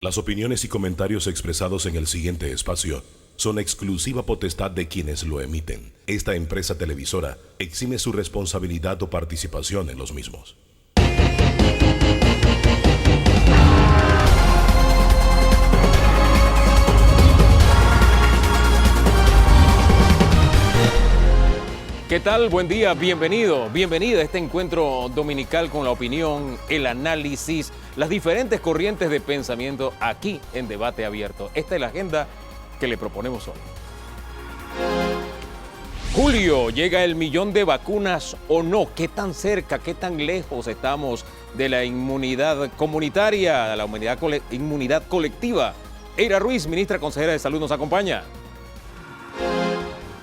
Las opiniones y comentarios expresados en el siguiente espacio son exclusiva potestad de quienes lo emiten. Esta empresa televisora exime su responsabilidad o participación en los mismos. ¿Qué tal? Buen día, bienvenido, bienvenida a este encuentro dominical con la opinión, el análisis, las diferentes corrientes de pensamiento aquí en Debate Abierto. Esta es la agenda que le proponemos hoy. Julio, ¿llega el millón de vacunas o no? ¿Qué tan cerca, qué tan lejos estamos de la inmunidad comunitaria, de la inmunidad colectiva? Eira Ruiz, ministra consejera de Salud, nos acompaña.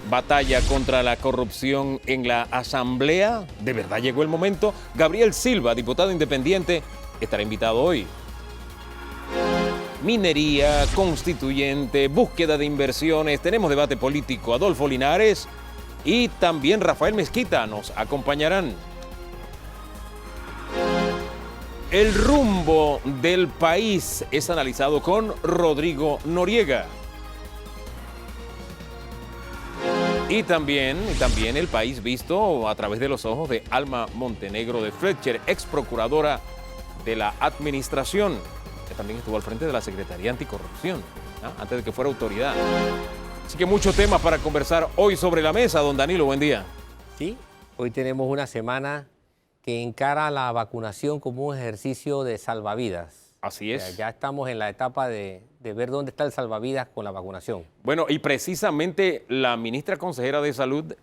Batalla contra la corrupción en la Asamblea. ¿De verdad llegó el momento? Gabriel Silva, diputado independiente, estará invitado hoy. Minería, constituyente, búsqueda de inversiones. Tenemos debate político. Adolfo Linares y también Rafael Mezquita nos acompañarán. El rumbo del país es analizado con Rodrigo Noriega. Y también el país visto a través de los ojos de Alma Montenegro de Fletcher, ex procuradora de la administración, que también estuvo al frente de la Secretaría Anticorrupción, ¿no? Antes de que fuera autoridad. Así que muchos temas para conversar hoy sobre la mesa. Don Danilo, buen día. Sí, hoy tenemos una semana que encara la vacunación como un ejercicio de salvavidas. Así es. O sea, ya estamos en la etapa de ver dónde está el salvavidas con la vacunación. Bueno, y precisamente la ministra consejera de Salud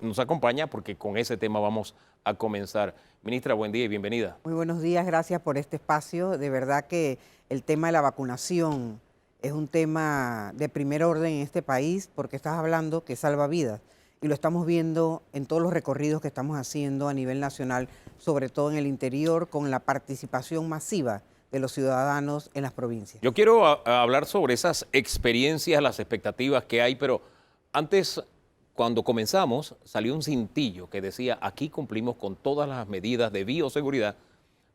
nos acompaña porque con ese tema vamos a comenzar. Ministra, buen día y bienvenida. Muy buenos días, gracias por este espacio. De verdad que el tema de la vacunación es un tema de primer orden en este país porque estás hablando que salva vidas y lo estamos viendo en todos los recorridos que estamos haciendo a nivel nacional, sobre todo en el interior, con la participación masiva de los ciudadanos en las provincias. Yo quiero hablar sobre esas experiencias, las expectativas que hay, pero antes, cuando comenzamos, salió un cintillo que decía, aquí cumplimos con todas las medidas de bioseguridad,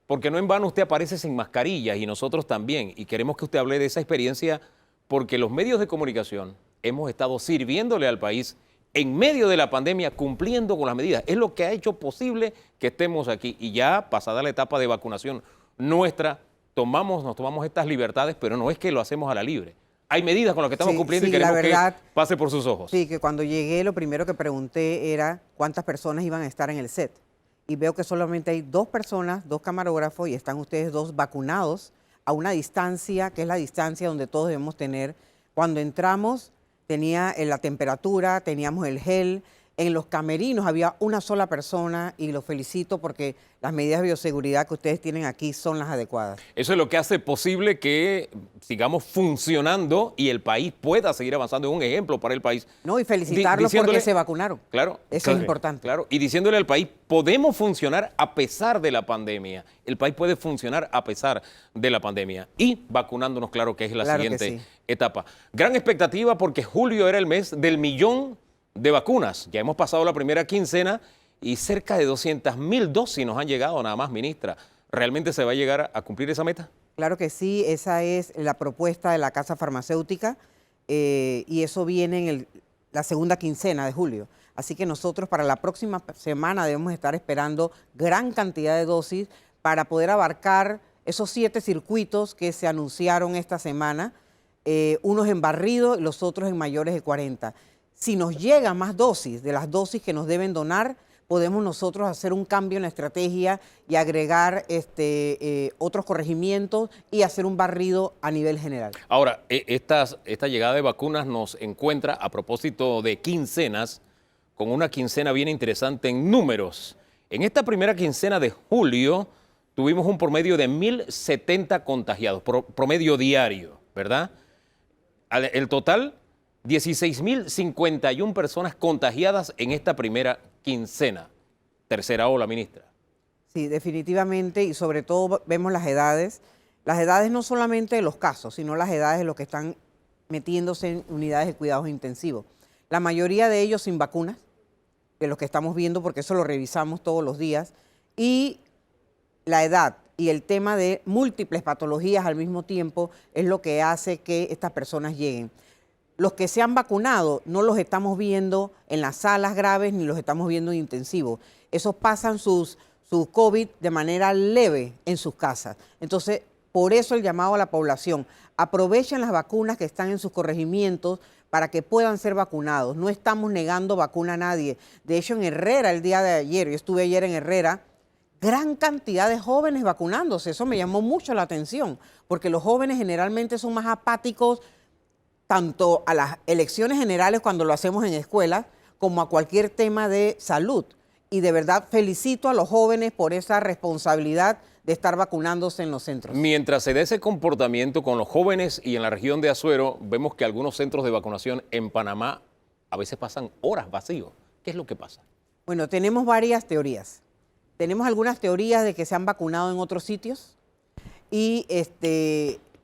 porque no en vano usted aparece sin mascarillas y nosotros también, y queremos que usted hable de esa experiencia, porque los medios de comunicación hemos estado sirviéndole al país en medio de la pandemia, cumpliendo con las medidas. Es lo que ha hecho posible que estemos aquí, y ya pasada la etapa de vacunación nuestra, nos tomamos estas libertades, pero no es que lo hacemos a la libre. Hay medidas con las que estamos cumpliendo y queremos que pase por sus ojos. Sí, que cuando llegué lo primero que pregunté era cuántas personas iban a estar en el set. Y veo que solamente hay 2 personas, 2 camarógrafos y están ustedes 2 vacunados a una distancia, que es la distancia donde todos debemos tener. Cuando entramos tenía la temperatura, teníamos el gel. En los camerinos había una sola persona y los felicito porque las medidas de bioseguridad que ustedes tienen aquí son las adecuadas. Eso es lo que hace posible que sigamos funcionando y el país pueda seguir avanzando. Es un ejemplo para el país. No, y felicitarlos porque se vacunaron. Claro. Eso es importante. Claro, y diciéndole al país, podemos funcionar a pesar de la pandemia. El país puede funcionar a pesar de la pandemia. Y vacunándonos, claro que es la siguiente etapa. Gran expectativa porque julio era el mes del millón de vacunas. Ya hemos pasado la primera quincena y cerca de 200.000 dosis nos han llegado nada más, ministra. ¿Realmente se va a llegar a cumplir esa meta? Claro que sí, esa es la propuesta de la Casa Farmacéutica y eso viene en la segunda quincena de julio. Así que nosotros para la próxima semana debemos estar esperando gran cantidad de dosis para poder abarcar esos 7 circuitos que se anunciaron esta semana, unos en Barrido y los otros en mayores de 40. Si nos llegan más dosis de las dosis que nos deben donar, podemos nosotros hacer un cambio en la estrategia y agregar otros corregimientos y hacer un barrido a nivel general. Ahora, esta llegada de vacunas nos encuentra, a propósito de quincenas, con una quincena bien interesante en números. En esta primera quincena de julio tuvimos un promedio de 1.070 contagiados, promedio diario, ¿verdad? El total, 16.051 personas contagiadas en esta primera quincena. Tercera ola, ministra. Sí, definitivamente, y sobre todo vemos las edades. Las edades no solamente de los casos, sino las edades de los que están metiéndose en unidades de cuidados intensivos. La mayoría de ellos sin vacunas, de los que estamos viendo, porque eso lo revisamos todos los días. Y la edad, y el tema de múltiples patologías al mismo tiempo es lo que hace que estas personas lleguen. Los que se han vacunado no los estamos viendo en las salas graves ni los estamos viendo en intensivos. Esos pasan su COVID de manera leve en sus casas. Entonces, por eso el llamado a la población. Aprovechen las vacunas que están en sus corregimientos para que puedan ser vacunados. No estamos negando vacuna a nadie. De hecho, en Herrera, el día de ayer, yo estuve ayer en Herrera, gran cantidad de jóvenes vacunándose. Eso me llamó mucho la atención, porque los jóvenes generalmente son más apáticos tanto a las elecciones generales cuando lo hacemos en escuelas, como a cualquier tema de salud. Y de verdad felicito a los jóvenes por esa responsabilidad de estar vacunándose en los centros. Mientras se dé ese comportamiento con los jóvenes y en la región de Azuero, vemos que algunos centros de vacunación en Panamá a veces pasan horas vacíos. ¿Qué es lo que pasa? Bueno, tenemos varias teorías. Tenemos algunas teorías de que se han vacunado en otros sitios y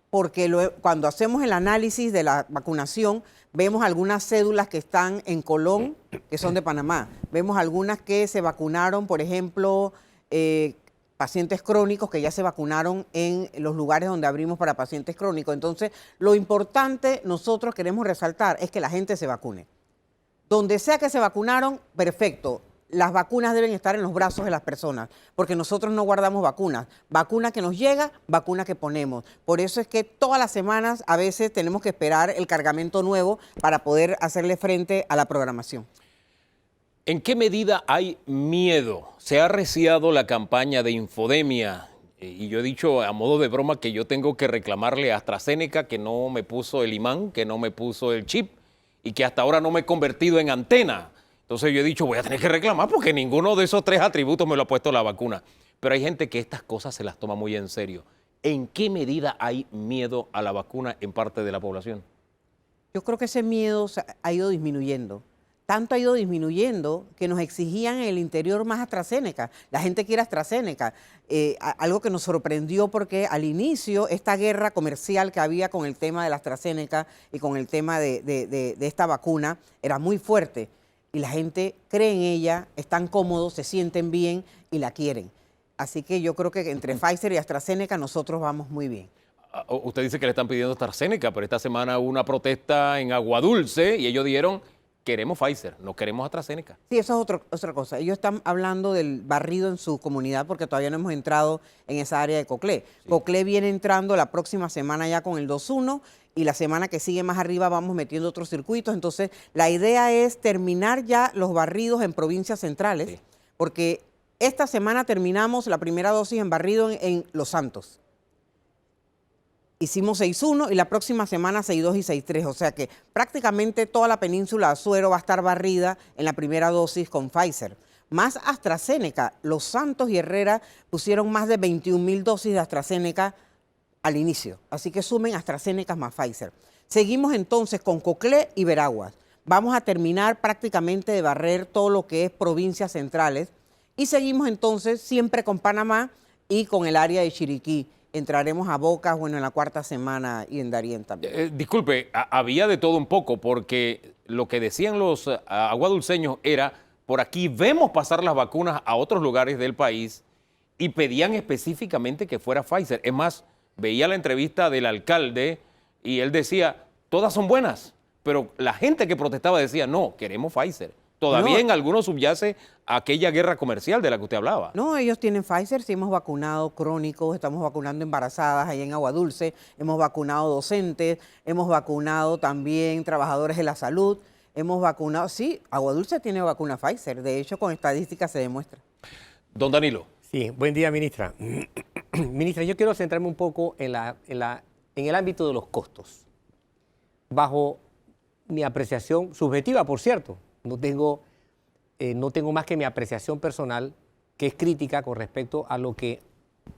porque cuando hacemos el análisis de la vacunación, vemos algunas cédulas que están en Colón, que son de Panamá. Vemos algunas que se vacunaron, por ejemplo, pacientes crónicos que ya se vacunaron en los lugares donde abrimos para pacientes crónicos. Entonces, lo importante nosotros queremos resaltar es que la gente se vacune. Donde sea que se vacunaron, perfecto. Las vacunas deben estar en los brazos de las personas, porque nosotros no guardamos vacunas. Vacuna que nos llega, vacuna que ponemos. Por eso es que todas las semanas a veces tenemos que esperar el cargamento nuevo para poder hacerle frente a la programación. ¿En qué medida hay miedo? Se ha arreciado la campaña de infodemia y yo he dicho a modo de broma que yo tengo que reclamarle a AstraZeneca que no me puso el imán, que no me puso el chip y que hasta ahora no me he convertido en antena. Entonces yo he dicho, voy a tener que reclamar porque ninguno de esos 3 atributos me lo ha puesto la vacuna. Pero hay gente que estas cosas se las toma muy en serio. ¿En qué medida hay miedo a la vacuna en parte de la población? Yo creo que ese miedo ha ido disminuyendo. Tanto ha ido disminuyendo que nos exigían en el interior más AstraZeneca. La gente quiere AstraZeneca. Algo que nos sorprendió porque al inicio esta guerra comercial que había con el tema de la AstraZeneca y con el tema de esta vacuna era muy fuerte. Y la gente cree en ella, están cómodos, se sienten bien y la quieren. Así que yo creo que entre Pfizer y AstraZeneca nosotros vamos muy bien. Usted dice que le están pidiendo AstraZeneca, pero esta semana hubo una protesta en Aguadulce y ellos dijeron, queremos Pfizer, no queremos AstraZeneca. Sí, eso es otra cosa. Ellos están hablando del barrido en su comunidad porque todavía no hemos entrado en esa área de Coclé. Sí. Coclé viene entrando la próxima semana ya con el 2.1 y la semana que sigue más arriba vamos metiendo otros circuitos. Entonces, la idea es terminar ya los barridos en provincias centrales, sí, porque esta semana terminamos la primera dosis en barrido en Los Santos. Hicimos 6.1 y la próxima semana 6.2 y 6.3, o sea que prácticamente toda la península de Azuero va a estar barrida en la primera dosis con Pfizer. Más AstraZeneca, Los Santos y Herrera pusieron más de 21.000 dosis de AstraZeneca al inicio, así que sumen AstraZeneca más Pfizer. Seguimos entonces con Coclé y Veraguas. Vamos a terminar prácticamente de barrer todo lo que es provincias centrales y seguimos entonces siempre con Panamá y con el área de Chiriquí. Entraremos a Bocas, bueno, en la 4ª semana y en Darién también. Disculpe, había de todo un poco, porque lo que decían los aguadulceños era, por aquí vemos pasar las vacunas a otros lugares del país y pedían específicamente que fuera Pfizer. Es más, veía la entrevista del alcalde y él decía, todas son buenas, pero la gente que protestaba decía, no, queremos Pfizer. Todavía en algunos subyace aquella guerra comercial de la que usted hablaba. No, ellos tienen Pfizer, sí hemos vacunado crónicos, estamos vacunando embarazadas allá en Aguadulce, hemos vacunado docentes, hemos vacunado también trabajadores de la salud, hemos vacunado, sí, Aguadulce tiene vacuna Pfizer, de hecho con estadísticas se demuestra. Don Danilo. Sí, buen día, ministra. Ministra, yo quiero centrarme un poco en el ámbito de los costos. Bajo mi apreciación subjetiva, por cierto, no tengo más que mi apreciación personal, que es crítica con respecto a lo que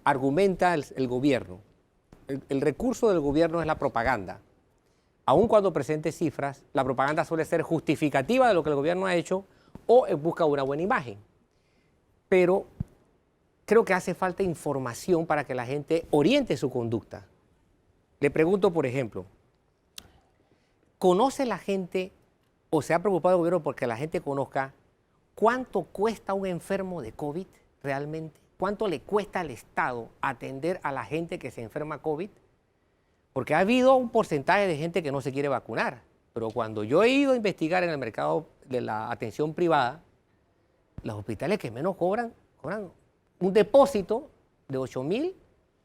argumenta el gobierno. El recurso del gobierno es la propaganda. Aun cuando presente cifras, la propaganda suele ser justificativa de lo que el gobierno ha hecho o busca una buena imagen. Pero creo que hace falta información para que la gente oriente su conducta. Le pregunto, por ejemplo, ¿conoce la gente o se ha preocupado el gobierno porque la gente conozca cuánto cuesta un enfermo de COVID realmente? cuánto le cuesta al Estado atender a la gente que se enferma COVID? Porque ha habido un porcentaje de gente que no se quiere vacunar, pero cuando yo he ido a investigar en el mercado de la atención privada, los hospitales que menos cobran un depósito de $8,000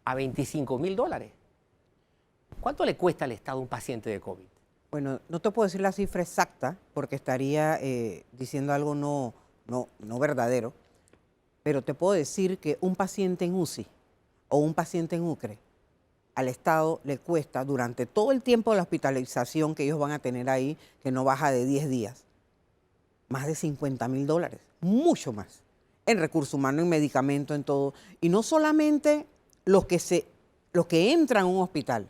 a $25,000. ¿Cuánto le cuesta al Estado un paciente de COVID? Bueno, no te puedo decir la cifra exacta porque estaría diciendo algo no verdadero, pero te puedo decir que un paciente en UCI o un paciente en UCRE al Estado le cuesta durante todo el tiempo de la hospitalización que ellos van a tener ahí, que no baja de 10 días, más de $50,000, mucho más, en recursos humanos, en medicamentos, en todo. Y no solamente los que entran a un hospital,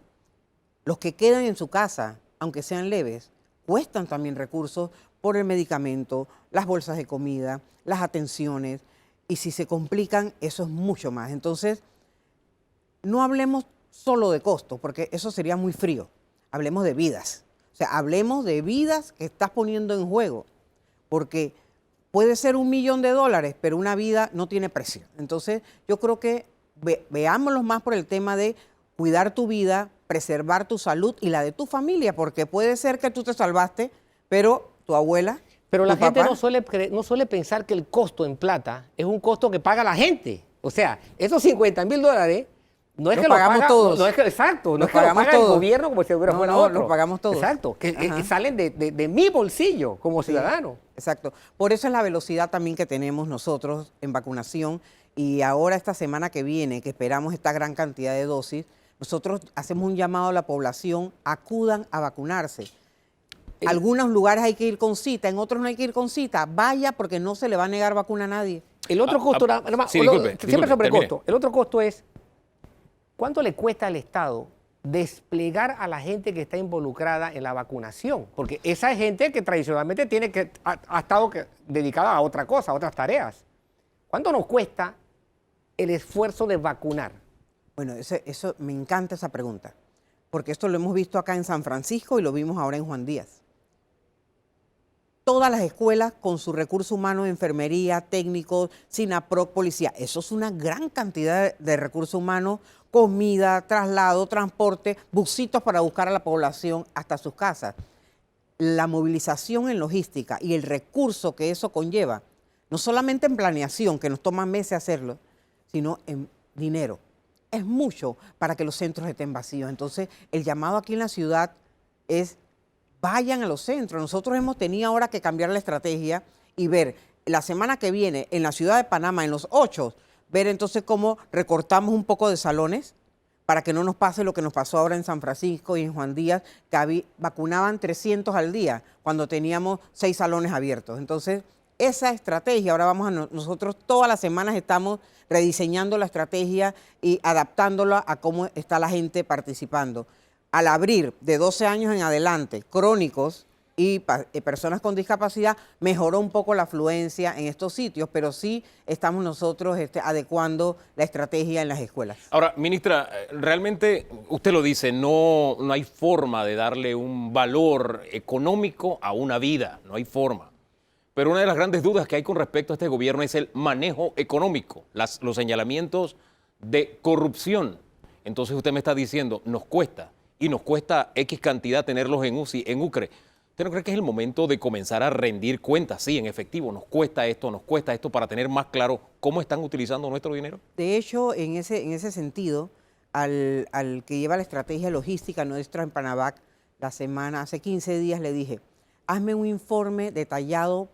los que quedan en su casa, aunque sean leves, cuestan también recursos por el medicamento, las bolsas de comida, las atenciones, y si se complican, eso es mucho más. Entonces, no hablemos solo de costos, porque eso sería muy frío. Hablemos de vidas. O sea, hablemos de vidas que estás poniendo en juego, porque puede ser $1 millón, pero una vida no tiene precio. Entonces, yo creo que veámoslo más por el tema de cuidar tu vida, preservar tu salud y la de tu familia, porque puede ser que tú te salvaste, pero tu abuela, pero la tu gente papá, no suele pensar que el costo en plata es un costo que paga la gente. O sea, esos $50,000 no es los que lo pagamos paga, todos. no es que, exacto, no Los es que lo pagamos paga el todos. gobierno como si fuera No, otro. los pagamos todos. Exacto, que Ajá. salen de mi bolsillo como ciudadano. Exacto. Por eso es la velocidad también que tenemos nosotros en vacunación, y ahora esta semana que viene, que esperamos esta gran cantidad de dosis, nosotros hacemos un llamado a la población, acudan a vacunarse. Algunos lugares hay que ir con cita, en otros no hay que ir con cita. Vaya, porque no se le va a negar vacuna a nadie. El otro costo, sí, disculpe, siempre sobre termine. costo. El otro costo es, ¿cuánto le cuesta al Estado desplegar a la gente que está involucrada en la vacunación? Porque esa es gente que tradicionalmente ha estado dedicada a otra cosa, a otras tareas. ¿Cuánto nos cuesta el esfuerzo de vacunar? Bueno, eso me encanta esa pregunta, porque esto lo hemos visto acá en San Francisco y lo vimos ahora en Juan Díaz. Todas las escuelas con su recurso humano de enfermería, técnicos, SINAPROC, policía. Eso es una gran cantidad de recursos humanos, comida, traslado, transporte, busitos para buscar a la población hasta sus casas. La movilización en logística y el recurso que eso conlleva, no solamente en planeación, que nos toma meses hacerlo, sino en dinero. Es mucho para que los centros estén vacíos. Entonces, el llamado aquí en la ciudad es: vayan a los centros. Nosotros hemos tenido ahora que cambiar la estrategia y ver la semana que viene en la ciudad de Panamá, en los 8, ver entonces cómo recortamos un poco de salones para que no nos pase lo que nos pasó ahora en San Francisco y en Juan Díaz, que vacunaban 300 al día cuando teníamos 6 salones abiertos. Entonces, esa estrategia, ahora nosotros todas las semanas estamos rediseñando la estrategia y adaptándola a cómo está la gente participando. Al abrir de 12 años en adelante, crónicos y personas con discapacidad, mejoró un poco la afluencia en estos sitios, pero sí estamos nosotros adecuando la estrategia en las escuelas. Ahora, ministra, realmente usted lo dice, no hay forma de darle un valor económico a una vida, no hay forma. Pero una de las grandes dudas que hay con respecto a este gobierno es el manejo económico, los señalamientos de corrupción. Entonces usted me está diciendo, nos cuesta, y nos cuesta X cantidad tenerlos en UCI, en UCRE. ¿Usted no cree que es el momento de comenzar a rendir cuentas? Sí, en efectivo, nos cuesta esto para tener más claro cómo están utilizando nuestro dinero. De hecho, en ese sentido, al que lleva la estrategia logística nuestra en Panavac, hace 15 días le dije, hazme un informe detallado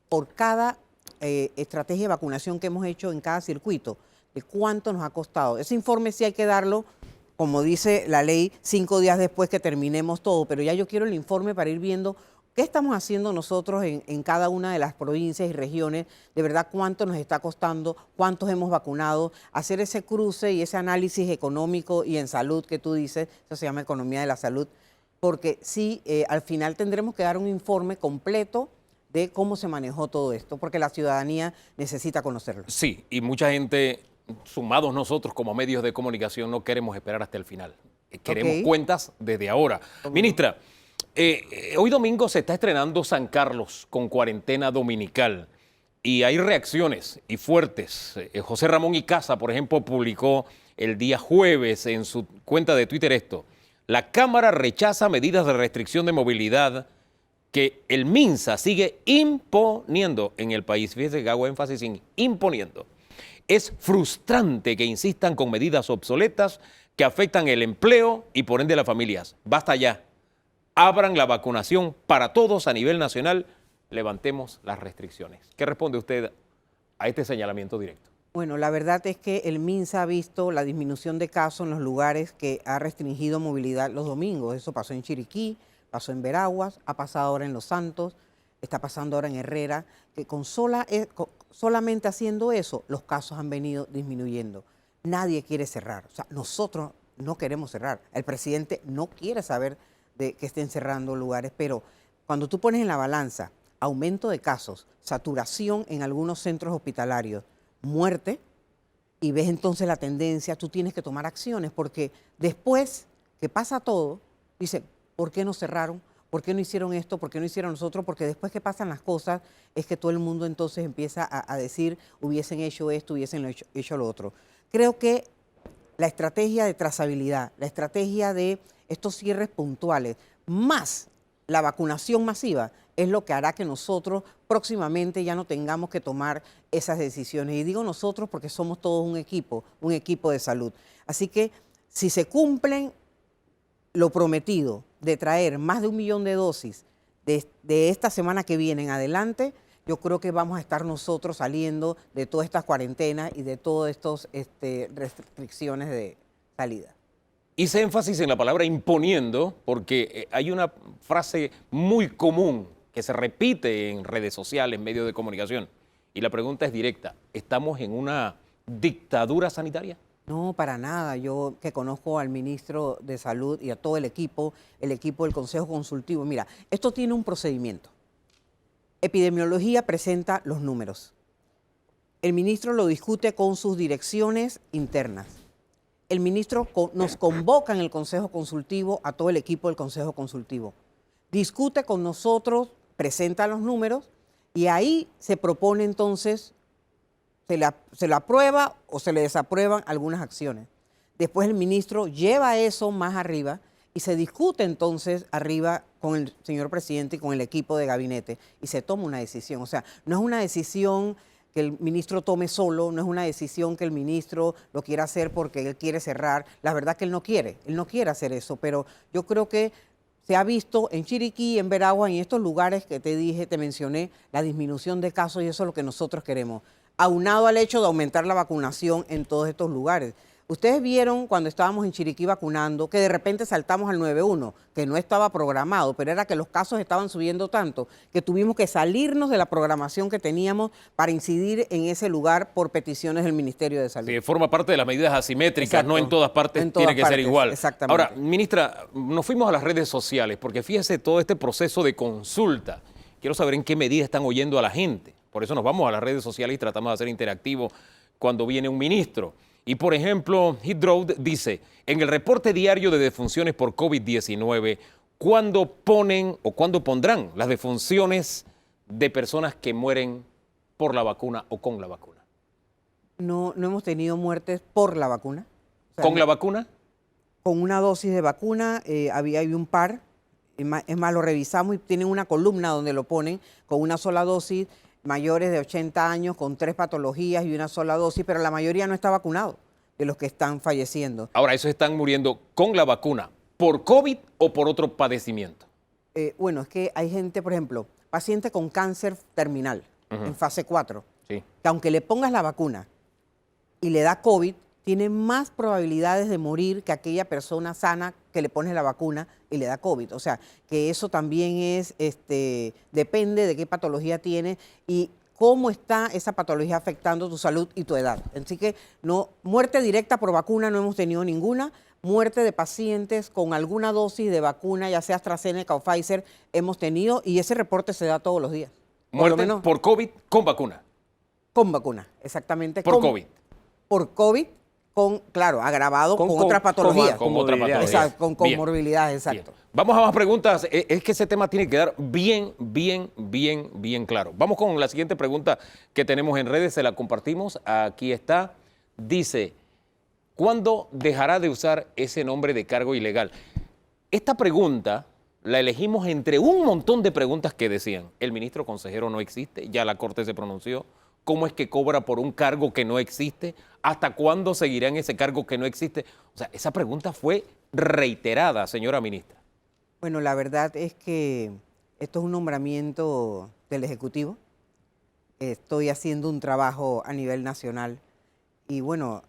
por cada estrategia de vacunación que hemos hecho en cada circuito, de cuánto nos ha costado. Ese informe sí hay que darlo, como dice la ley, 5 días después que terminemos todo, pero ya yo quiero el informe para ir viendo qué estamos haciendo nosotros en cada una de las provincias y regiones, de verdad cuánto nos está costando, cuántos hemos vacunado, hacer ese cruce y ese análisis económico y en salud que tú dices, eso se llama economía de la salud, porque sí, al final tendremos que dar un informe completo de cómo se manejó todo esto, porque la ciudadanía necesita conocerlo. Sí, y mucha gente, sumados nosotros como medios de comunicación, no queremos esperar hasta el final. Queremos cuentas desde ahora. Ministra, hoy domingo se está estrenando San Carlos con cuarentena dominical. y hay reacciones y fuertes. José Ramón Icaza, por ejemplo, publicó el día jueves en su cuenta de Twitter esto: la Cámara rechaza medidas de restricción de movilidad que el MINSA sigue imponiendo en el país. Fíjese que hago énfasis en imponiendo. Es frustrante que insistan con medidas obsoletas que afectan el empleo y por ende las familias. Basta ya. Abran la vacunación para todos a nivel nacional. Levantemos las restricciones. ¿Qué responde usted a este señalamiento directo? Bueno, la verdad es que el MINSA ha visto la disminución de casos en los lugares que ha restringido movilidad los domingos. Eso pasó en Chiriquí, pasó en Veraguas, ha pasado ahora en Los Santos, está pasando ahora en Herrera, que solamente haciendo eso los casos han venido disminuyendo. Nadie quiere cerrar, o sea, nosotros no queremos cerrar. El presidente no quiere saber de que estén cerrando lugares, pero cuando tú pones en la balanza aumento de casos, saturación en algunos centros hospitalarios, muerte, y ves entonces la tendencia, tú tienes que tomar acciones, porque después que pasa todo, dicen, ¿por qué no cerraron? ¿Por qué no hicieron esto? ¿Por qué no hicieron nosotros? Porque después que pasan las cosas, es que todo el mundo entonces empieza a decir, hubiesen hecho esto, hubiesen hecho lo otro. Creo que la estrategia de trazabilidad, la estrategia de estos cierres puntuales, más la vacunación masiva, es lo que hará que nosotros próximamente ya no tengamos que tomar esas decisiones. Y digo nosotros porque somos todos un equipo de salud. Así que si se cumplen lo prometido de traer más de 1 millón de dosis de esta semana que viene en adelante, yo creo que vamos a estar nosotros saliendo de todas estas cuarentenas y de todas estas restricciones de salida. Hice énfasis en la palabra imponiendo porque hay una frase muy común que se repite en redes sociales, en medios de comunicación. Y la pregunta es directa: ¿estamos en una dictadura sanitaria? No, para nada. Yo que conozco al ministro de Salud y a todo el equipo del Consejo Consultivo. Mira, esto tiene un procedimiento. Epidemiología presenta los números. El ministro lo discute con sus direcciones internas. El ministro nos convoca en el Consejo Consultivo a todo el equipo del Consejo Consultivo. Discute con nosotros, presenta los números y ahí se propone entonces, se le aprueba o se le desaprueban algunas acciones. Después el ministro lleva eso más arriba y se discute entonces arriba con el señor presidente y con el equipo de gabinete y se toma una decisión. O sea, no es una decisión que el ministro tome solo, no es una decisión que el ministro lo quiera hacer porque él quiere cerrar. La verdad que él no quiere hacer eso, pero yo creo que se ha visto en Chiriquí, en Veragua, en estos lugares que te mencioné, la disminución de casos y eso es lo que nosotros queremos, aunado al hecho de aumentar la vacunación en todos estos lugares. Ustedes vieron cuando estábamos en Chiriquí vacunando que de repente saltamos al 911, que no estaba programado, pero era que los casos estaban subiendo tanto que tuvimos que salirnos de la programación que teníamos para incidir en ese lugar por peticiones del Ministerio de Salud. Sí, forma parte de las medidas asimétricas, Exacto. no en todas partes En todas tiene que ser partes, igual. exactamente. Ahora, ministra, nos fuimos a las redes sociales porque fíjese todo este proceso de consulta. Quiero saber en qué medida están oyendo a la gente. Por eso nos vamos a las redes sociales y tratamos de hacer interactivo cuando viene un ministro. Y por ejemplo, Hit Road dice, en el reporte diario de defunciones por COVID-19, ¿cuándo ponen o cuándo pondrán las defunciones de personas que mueren por la vacuna o con la vacuna? No hemos tenido muertes por la vacuna. O sea, ¿Con la vacuna? Con una dosis de vacuna había un par, es más, lo revisamos y tienen una columna donde lo ponen con una sola dosis, mayores de 80 años con 3 patologías y una sola dosis, pero la mayoría no está vacunado de los que están falleciendo. Ahora, ¿esos están muriendo con la vacuna por COVID o por otro padecimiento? Bueno, es que hay gente, por ejemplo, paciente con cáncer terminal en fase 4, Sí. que aunque le pongas la vacuna y le da COVID, tiene más probabilidades de morir que aquella persona sana que le pones la vacuna y le da COVID. O sea, que eso también es, depende de qué patología tiene y cómo está esa patología afectando tu salud y tu edad. Así que no, muerte directa por vacuna no hemos tenido ninguna. Muerte de pacientes con alguna dosis de vacuna, ya sea AstraZeneca o Pfizer, hemos tenido y ese reporte se da todos los días. Muerte por COVID con vacuna. Con vacuna, exactamente. Por COVID. Por COVID claro, agravado con, Con- otras con- patologías. con otra patología. Exacto, con Bien. comorbilidades, Bien. exacto. Vamos a más preguntas. Es que ese tema tiene que quedar bien claro. Vamos con la siguiente pregunta que tenemos en redes, se la compartimos. Aquí está. Dice, ¿cuándo dejará de usar ese nombre de cargo ilegal? Esta pregunta la elegimos entre un montón de preguntas que decían, el ministro consejero no existe, ya la Corte se pronunció, ¿cómo es que cobra por un cargo que no existe? ¿Hasta cuándo seguirá en ese cargo que no existe? O sea, esa pregunta fue reiterada, señora ministra. Bueno, la verdad es que esto es un nombramiento del Ejecutivo. Estoy haciendo un trabajo a nivel nacional y bueno,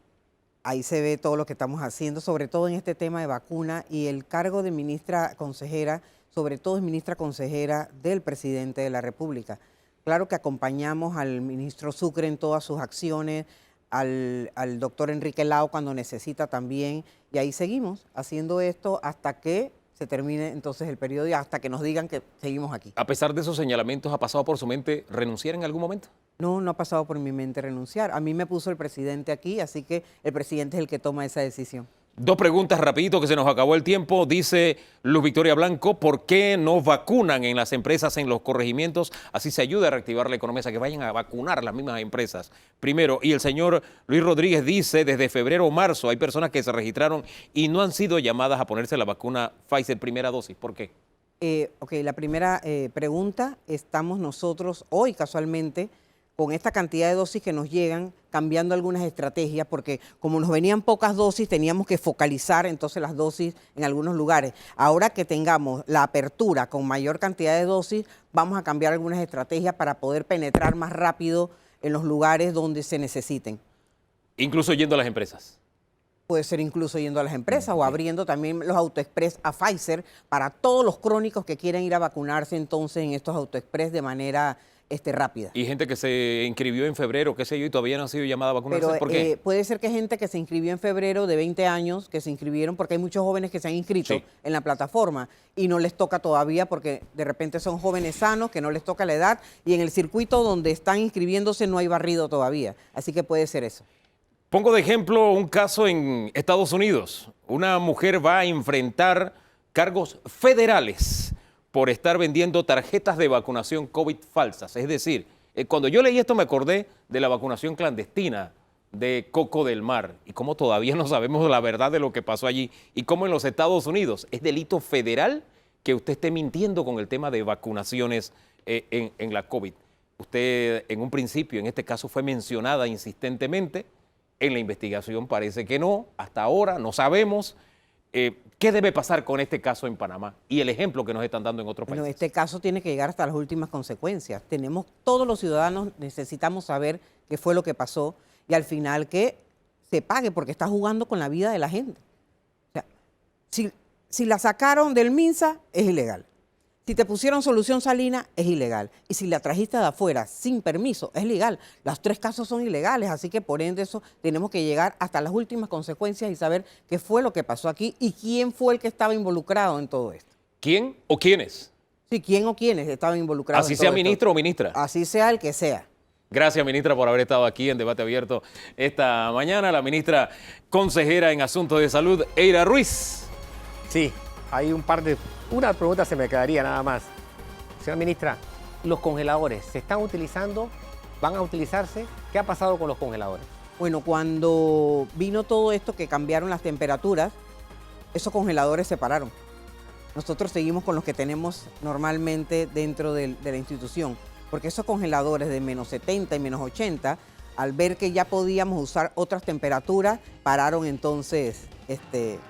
ahí se ve todo lo que estamos haciendo, sobre todo en este tema de vacuna y el cargo de ministra consejera, sobre todo es ministra consejera del presidente de la República. Claro que acompañamos al ministro Sucre en todas sus acciones, al doctor Enrique Lao cuando necesita también, y ahí seguimos haciendo esto hasta que se termine entonces el periodo y hasta que nos digan que seguimos aquí. A pesar de esos señalamientos, ¿ha pasado por su mente renunciar en algún momento? No, no ha pasado por mi mente renunciar. A mí me puso el presidente aquí, así que el presidente es el que toma esa decisión. Dos preguntas rapidito que se nos acabó el tiempo. Dice Luz Victoria Blanco, ¿por qué no vacunan en las empresas, en los corregimientos? Así se ayuda a reactivar la economía, o sea, que vayan a vacunar las mismas empresas. Primero, y el señor Luis Rodríguez dice, desde febrero o marzo hay personas que se registraron y no han sido llamadas a ponerse la vacuna Pfizer primera dosis. ¿Por qué? Ok, la primera pregunta, estamos nosotros hoy casualmente con esta cantidad de dosis que nos llegan, cambiando algunas estrategias, porque como nos venían pocas dosis, teníamos que focalizar entonces las dosis en algunos lugares. Ahora que tengamos la apertura con mayor cantidad de dosis, vamos a cambiar algunas estrategias para poder penetrar más rápido en los lugares donde se necesiten. Incluso yendo a las empresas. Puede ser incluso yendo a las empresas o abriendo también los AutoExpress a Pfizer para todos los crónicos que quieran ir a vacunarse entonces en estos AutoExpress de manera rápida. Y gente que se inscribió en febrero, qué sé yo, y todavía no han sido llamada a vacunarse. Pero ¿Por qué? puede ser que gente que se inscribió en febrero de 20 años, que se inscribieron, porque hay muchos jóvenes que se han inscrito Sí. en la plataforma y no les toca todavía porque de repente son jóvenes sanos, que no les toca la edad y en el circuito donde están inscribiéndose no hay barrido todavía. Así que puede ser eso. Pongo de ejemplo un caso en Estados Unidos. Una mujer va a enfrentar cargos federales por estar vendiendo tarjetas de vacunación COVID falsas. Es decir, cuando yo leí esto me acordé de la vacunación clandestina de Coco del Mar y cómo todavía no sabemos la verdad de lo que pasó allí y cómo en los Estados Unidos es delito federal que usted esté mintiendo con el tema de vacunaciones en la COVID. Usted en un principio, en este caso, fue mencionada insistentemente. En la investigación parece que no, hasta ahora no sabemos. ¿Qué debe pasar con este caso en Panamá y el ejemplo que nos están dando en otros Bueno, países? este caso tiene que llegar hasta las últimas consecuencias. Todos los ciudadanos necesitamos saber qué fue lo que pasó y al final que se pague porque está jugando con la vida de la gente. O sea, si la sacaron del MINSA, es ilegal. Si te pusieron solución salina, es ilegal. Y si la trajiste de afuera sin permiso, es legal. Los tres casos son ilegales, así que por ende eso tenemos que llegar hasta las últimas consecuencias y saber qué fue lo que pasó aquí y quién fue el que estaba involucrado en todo esto. ¿Quién o quiénes? Sí, quién o quiénes estaban involucrados. Así en sea todo esto. ministro o ministra. Así sea el que sea. Gracias, ministra, por haber estado aquí en Debate Abierto esta mañana. La ministra consejera en Asuntos de Salud, Eira Ruiz. Sí, hay una pregunta se me quedaría nada más. Señora ministra, ¿los congeladores se están utilizando? ¿Van a utilizarse? ¿Qué ha pasado con los congeladores? Bueno, cuando vino todo esto que cambiaron las temperaturas, esos congeladores se pararon. Nosotros seguimos con los que tenemos normalmente dentro de la institución, porque esos congeladores de menos 70 y menos 80, al ver que ya podíamos usar otras temperaturas, pararon entonces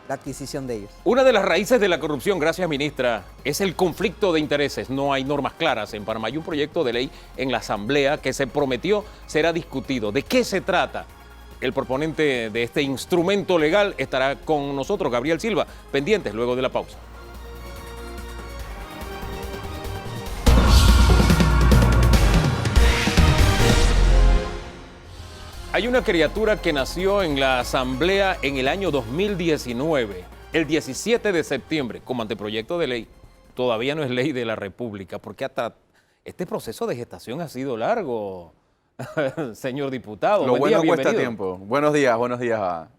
la adquisición de ellos. Una de las raíces de la corrupción, gracias ministra, es el conflicto de intereses. No hay normas claras. En Panamá hay un proyecto de ley en la Asamblea que se prometió será discutido. ¿De qué se trata? El proponente de este instrumento legal estará con nosotros, Gabriel Silva, pendientes luego de la pausa. Hay una criatura que nació en la Asamblea en el año 2019, el 17 de septiembre, como anteproyecto de ley. Todavía no es ley de la República, porque hasta este proceso de gestación ha sido largo, señor diputado. Lo Buen día, bueno cuesta bienvenido. tiempo. Buenos días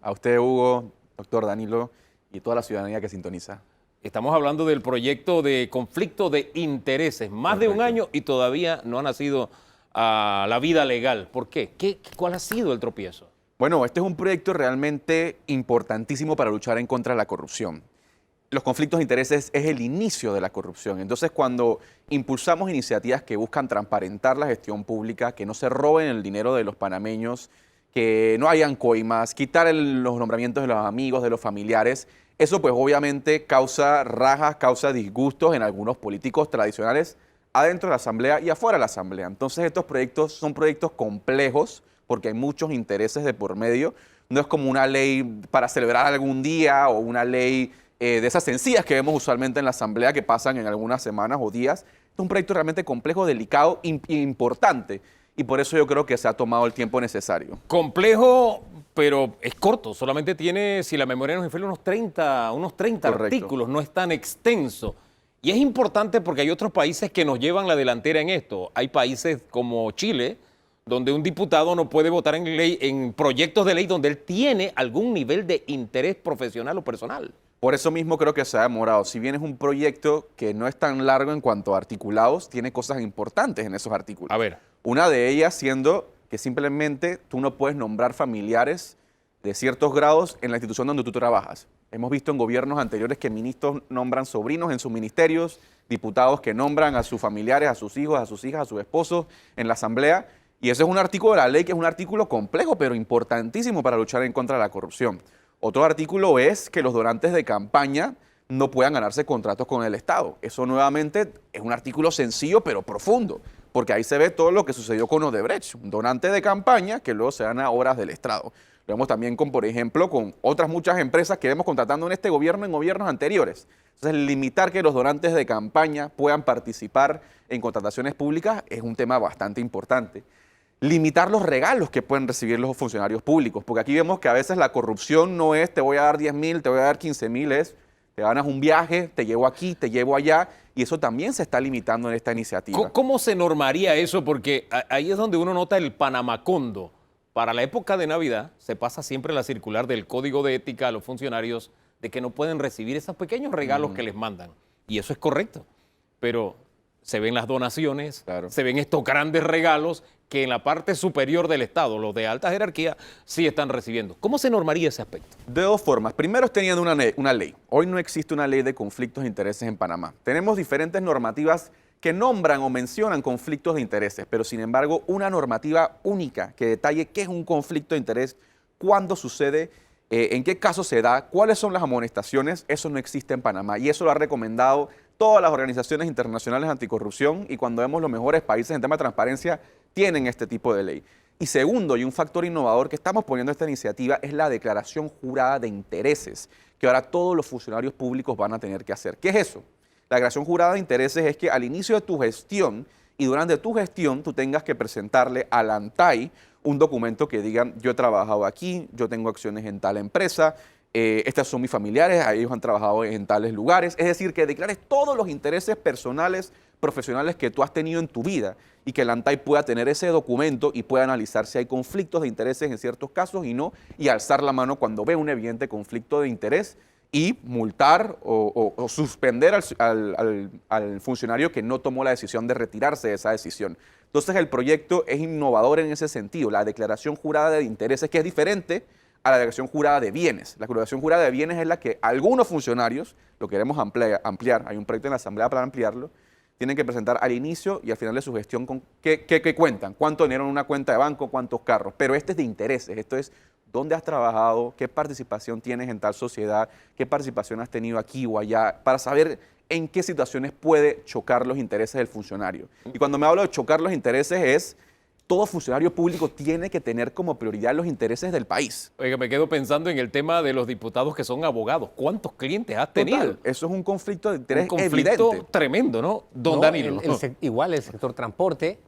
a usted, Hugo, doctor Danilo y toda la ciudadanía que sintoniza. Estamos hablando del proyecto de conflicto de intereses. Más de un Correcto. año y todavía no ha nacido la vida legal. ¿Por qué? ¿Cuál ha sido el tropiezo? Bueno, este es un proyecto realmente importantísimo para luchar en contra de la corrupción. Los conflictos de intereses es el inicio de la corrupción. Entonces, cuando impulsamos iniciativas que buscan transparentar la gestión pública, que no se roben el dinero de los panameños, que no hayan coimas, quitar los nombramientos de los amigos, de los familiares, eso pues obviamente causa rajas, causa disgustos en algunos políticos tradicionales adentro de la Asamblea y afuera de la Asamblea. Entonces, estos proyectos son proyectos complejos porque hay muchos intereses de por medio. No es como una ley para celebrar algún día o una ley de esas sencillas que vemos usualmente en la Asamblea que pasan en algunas semanas o días. Es un proyecto realmente complejo, delicado e importante. Y por eso yo creo que se ha tomado el tiempo necesario. Complejo, pero es corto. Solamente tiene, si la memoria no me falla, unos 30 Correcto. artículos. No es tan extenso. Y es importante porque hay otros países que nos llevan la delantera en esto. Hay países como Chile, donde un diputado no puede votar en proyectos de ley donde él tiene algún nivel de interés profesional o personal. Por eso mismo creo que se ha demorado. Si bien es un proyecto que no es tan largo en cuanto a articulados, tiene cosas importantes en esos artículos. A ver. Una de ellas siendo que simplemente tú no puedes nombrar familiares de ciertos grados en la institución donde tú trabajas. Hemos visto en gobiernos anteriores que ministros nombran sobrinos en sus ministerios, diputados que nombran a sus familiares, a sus hijos, a sus hijas, a sus esposos en la Asamblea. Y ese es un artículo de la ley que es un artículo complejo, pero importantísimo para luchar en contra de la corrupción. Otro artículo es que los donantes de campaña no puedan ganarse contratos con el Estado. Eso nuevamente es un artículo sencillo pero profundo, porque ahí se ve todo lo que sucedió con Odebrecht, un donante de campaña que luego se gana obras del Estado. Lo vemos también con, por ejemplo, con otras muchas empresas que vemos contratando en este gobierno en gobiernos anteriores. Entonces, limitar que los donantes de campaña puedan participar en contrataciones públicas es un tema bastante importante. Limitar los regalos que pueden recibir los funcionarios públicos, porque aquí vemos que a veces la corrupción no es te voy a dar 10.000, te voy a dar 15.000, es te ganas un viaje, te llevo aquí, te llevo allá, y eso también se está limitando en esta iniciativa. ¿Cómo se normaría eso? Porque ahí es donde uno nota el Panamacondo. Para la época de Navidad se pasa siempre la circular del Código de Ética a los funcionarios de que no pueden recibir esos pequeños regalos que les mandan. Y eso es correcto, pero se ven las donaciones, Claro. se ven estos grandes regalos que en la parte superior del Estado, los de alta jerarquía, sí están recibiendo. ¿Cómo se normaría ese aspecto? De dos formas. Primero, teniendo una ley. Hoy no existe una ley de conflictos de intereses en Panamá. Tenemos diferentes normativas que nombran o mencionan conflictos de intereses, pero sin embargo, una normativa única que detalle qué es un conflicto de interés, cuándo sucede, en qué caso se da, cuáles son las amonestaciones, eso no existe en Panamá. Y eso lo ha recomendado todas las organizaciones internacionales anticorrupción, y cuando vemos los mejores países en tema de transparencia, tienen este tipo de ley. Y segundo, y un factor innovador que estamos poniendo en esta iniciativa, es la declaración jurada de intereses, que ahora todos los funcionarios públicos van a tener que hacer. ¿Qué es eso? La declaración jurada de intereses es que al inicio de tu gestión y durante tu gestión tú tengas que presentarle al ANTAI un documento que diga yo he trabajado aquí, yo tengo acciones en tal empresa, estas son mis familiares, ellos han trabajado en tales lugares. Es decir, que declares todos los intereses personales, profesionales que tú has tenido en tu vida y que el ANTAI pueda tener ese documento y pueda analizar si hay conflictos de intereses en ciertos casos y no, y alzar la mano cuando ve un evidente conflicto de interés y multar o suspender al funcionario que no tomó la decisión de retirarse de esa decisión. Entonces el proyecto es innovador en ese sentido, la declaración jurada de intereses, que es diferente a la declaración jurada de bienes. La declaración jurada de bienes es la que algunos funcionarios, lo queremos ampliar, hay un proyecto en la Asamblea para ampliarlo, tienen que presentar al inicio y al final de su gestión con qué cuentan, cuánto dinero en una cuenta de banco, cuántos carros, pero este es de intereses, esto es dónde has trabajado, qué participación tienes en tal sociedad, qué participación has tenido aquí o allá, para saber en qué situaciones puede chocar los intereses del funcionario. Y cuando me hablo de chocar los intereses es todo funcionario público tiene que tener como prioridad los intereses del país. Oiga, me quedo pensando en el tema de los diputados que son abogados. ¿Cuántos clientes has tenido? Total, eso es un conflicto de interés Un conflicto evidente. tremendo, ¿no? Don No, Danilo. igual el sector transporte,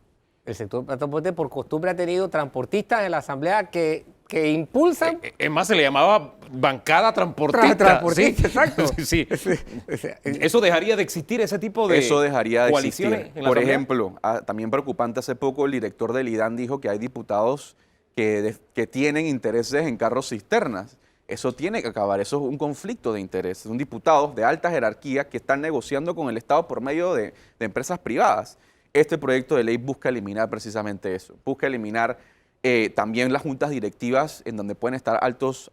El sector del transporte por costumbre ha tenido transportistas en la Asamblea que impulsan... Es más, se le llamaba bancada transportista. Transportista, ¿sí? exacto. Sí. Eso dejaría de existir, ese tipo de Eso dejaría de coaliciones existir. en la Por Asamblea. ejemplo, también preocupante, hace poco el director del IDAN dijo que hay diputados que tienen intereses en carros cisternas. Eso tiene que acabar, eso es un conflicto de intereses. Son diputados de alta jerarquía que están negociando con el Estado por medio de empresas privadas. Este proyecto de ley busca eliminar precisamente eso, busca eliminar también las juntas directivas en donde pueden estar altos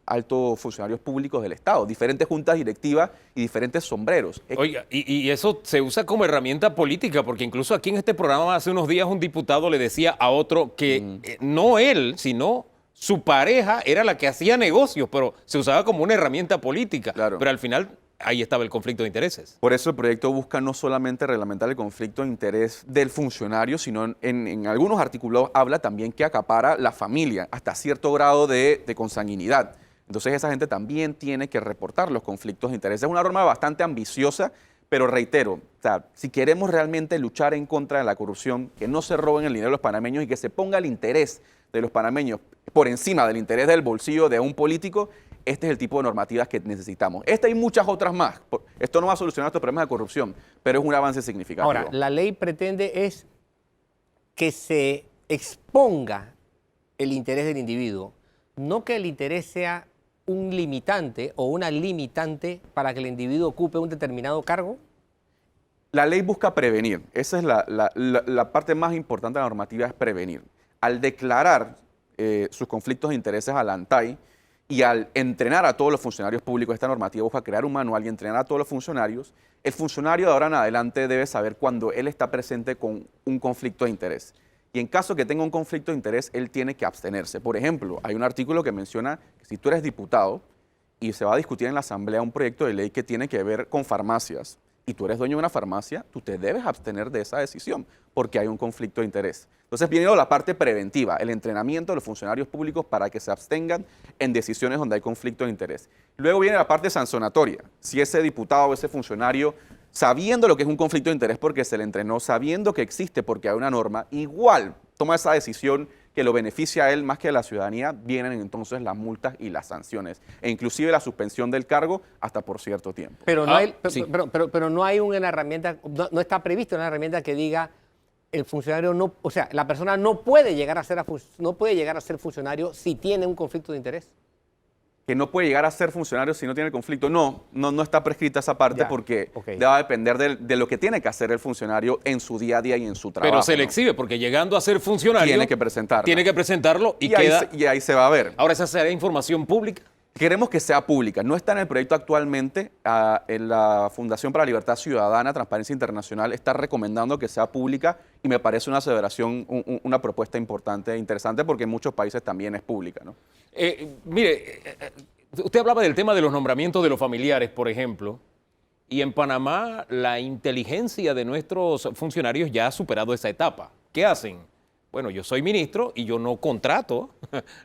funcionarios públicos del Estado, diferentes juntas directivas y diferentes sombreros. Oiga, y eso se usa como herramienta política, porque incluso aquí en este programa hace unos días un diputado le decía a otro que no él, sino su pareja era la que hacía negocios, pero se usaba como una herramienta política. Claro. Pero al final ahí estaba el conflicto de intereses. Por eso el proyecto busca no solamente reglamentar el conflicto de interés del funcionario, sino en algunos artículos habla también que acapara la familia hasta cierto grado de consanguinidad. Entonces esa gente también tiene que reportar los conflictos de interés. Es una norma bastante ambiciosa, pero reitero, o sea, si queremos realmente luchar en contra de la corrupción, que no se roben el dinero de los panameños y que se ponga el interés de los panameños por encima del interés del bolsillo de un político, este es el tipo de normativas que necesitamos. Esta y muchas otras más. Esto no va a solucionar estos problemas de corrupción, pero es un avance significativo. Ahora, la ley pretende es que se exponga el interés del individuo, no que el interés sea un limitante o una limitante para que el individuo ocupe un determinado cargo. La ley busca prevenir. Esa es la parte más importante de la normativa, es prevenir. Al declarar sus conflictos de intereses a la ANTAI, y al entrenar a todos los funcionarios públicos, esta normativa busca crear un manual y entrenar a todos los funcionarios, el funcionario de ahora en adelante debe saber cuando él está presente con un conflicto de interés. Y en caso que tenga un conflicto de interés, él tiene que abstenerse. Por ejemplo, hay un artículo que menciona que si tú eres diputado y se va a discutir en la Asamblea un proyecto de ley que tiene que ver con farmacias, y tú eres dueño de una farmacia, tú te debes abstener de esa decisión porque hay un conflicto de interés. Entonces viene la parte preventiva, el entrenamiento de los funcionarios públicos para que se abstengan en decisiones donde hay conflicto de interés. Luego viene la parte sancionatoria. Si ese diputado o ese funcionario, sabiendo lo que es un conflicto de interés porque se le entrenó, sabiendo que existe porque hay una norma, igual toma esa decisión que lo beneficia a él más que a la ciudadanía, vienen entonces las multas y las sanciones, e inclusive la suspensión del cargo hasta por cierto tiempo. Pero no hay, sí. pero no hay una herramienta, no está prevista una herramienta que diga el funcionario no, o sea, la persona no puede llegar a ser funcionario si tiene un conflicto de interés. Que no puede llegar a ser funcionario si no tiene el conflicto. No está prescrita esa parte Ya, porque ok. va a depender de lo que tiene que hacer el funcionario en su día a día y en su trabajo. Pero se le ¿no? exhibe, porque llegando a ser funcionario... Tiene que presentarlo. Tiene que presentarlo y ahí queda... y ahí se va a ver. Ahora, ¿esa será información pública? Queremos que sea pública. No está en el proyecto actualmente. En la Fundación para la Libertad Ciudadana, Transparencia Internacional, está recomendando que sea pública y me parece una aseveración, una propuesta importante e interesante porque en muchos países también es pública, ¿no? Mire, usted hablaba del tema de los nombramientos de los familiares, por ejemplo, y en Panamá la inteligencia de nuestros funcionarios ya ha superado esa etapa. ¿Qué hacen? Bueno, yo soy ministro y yo no contrato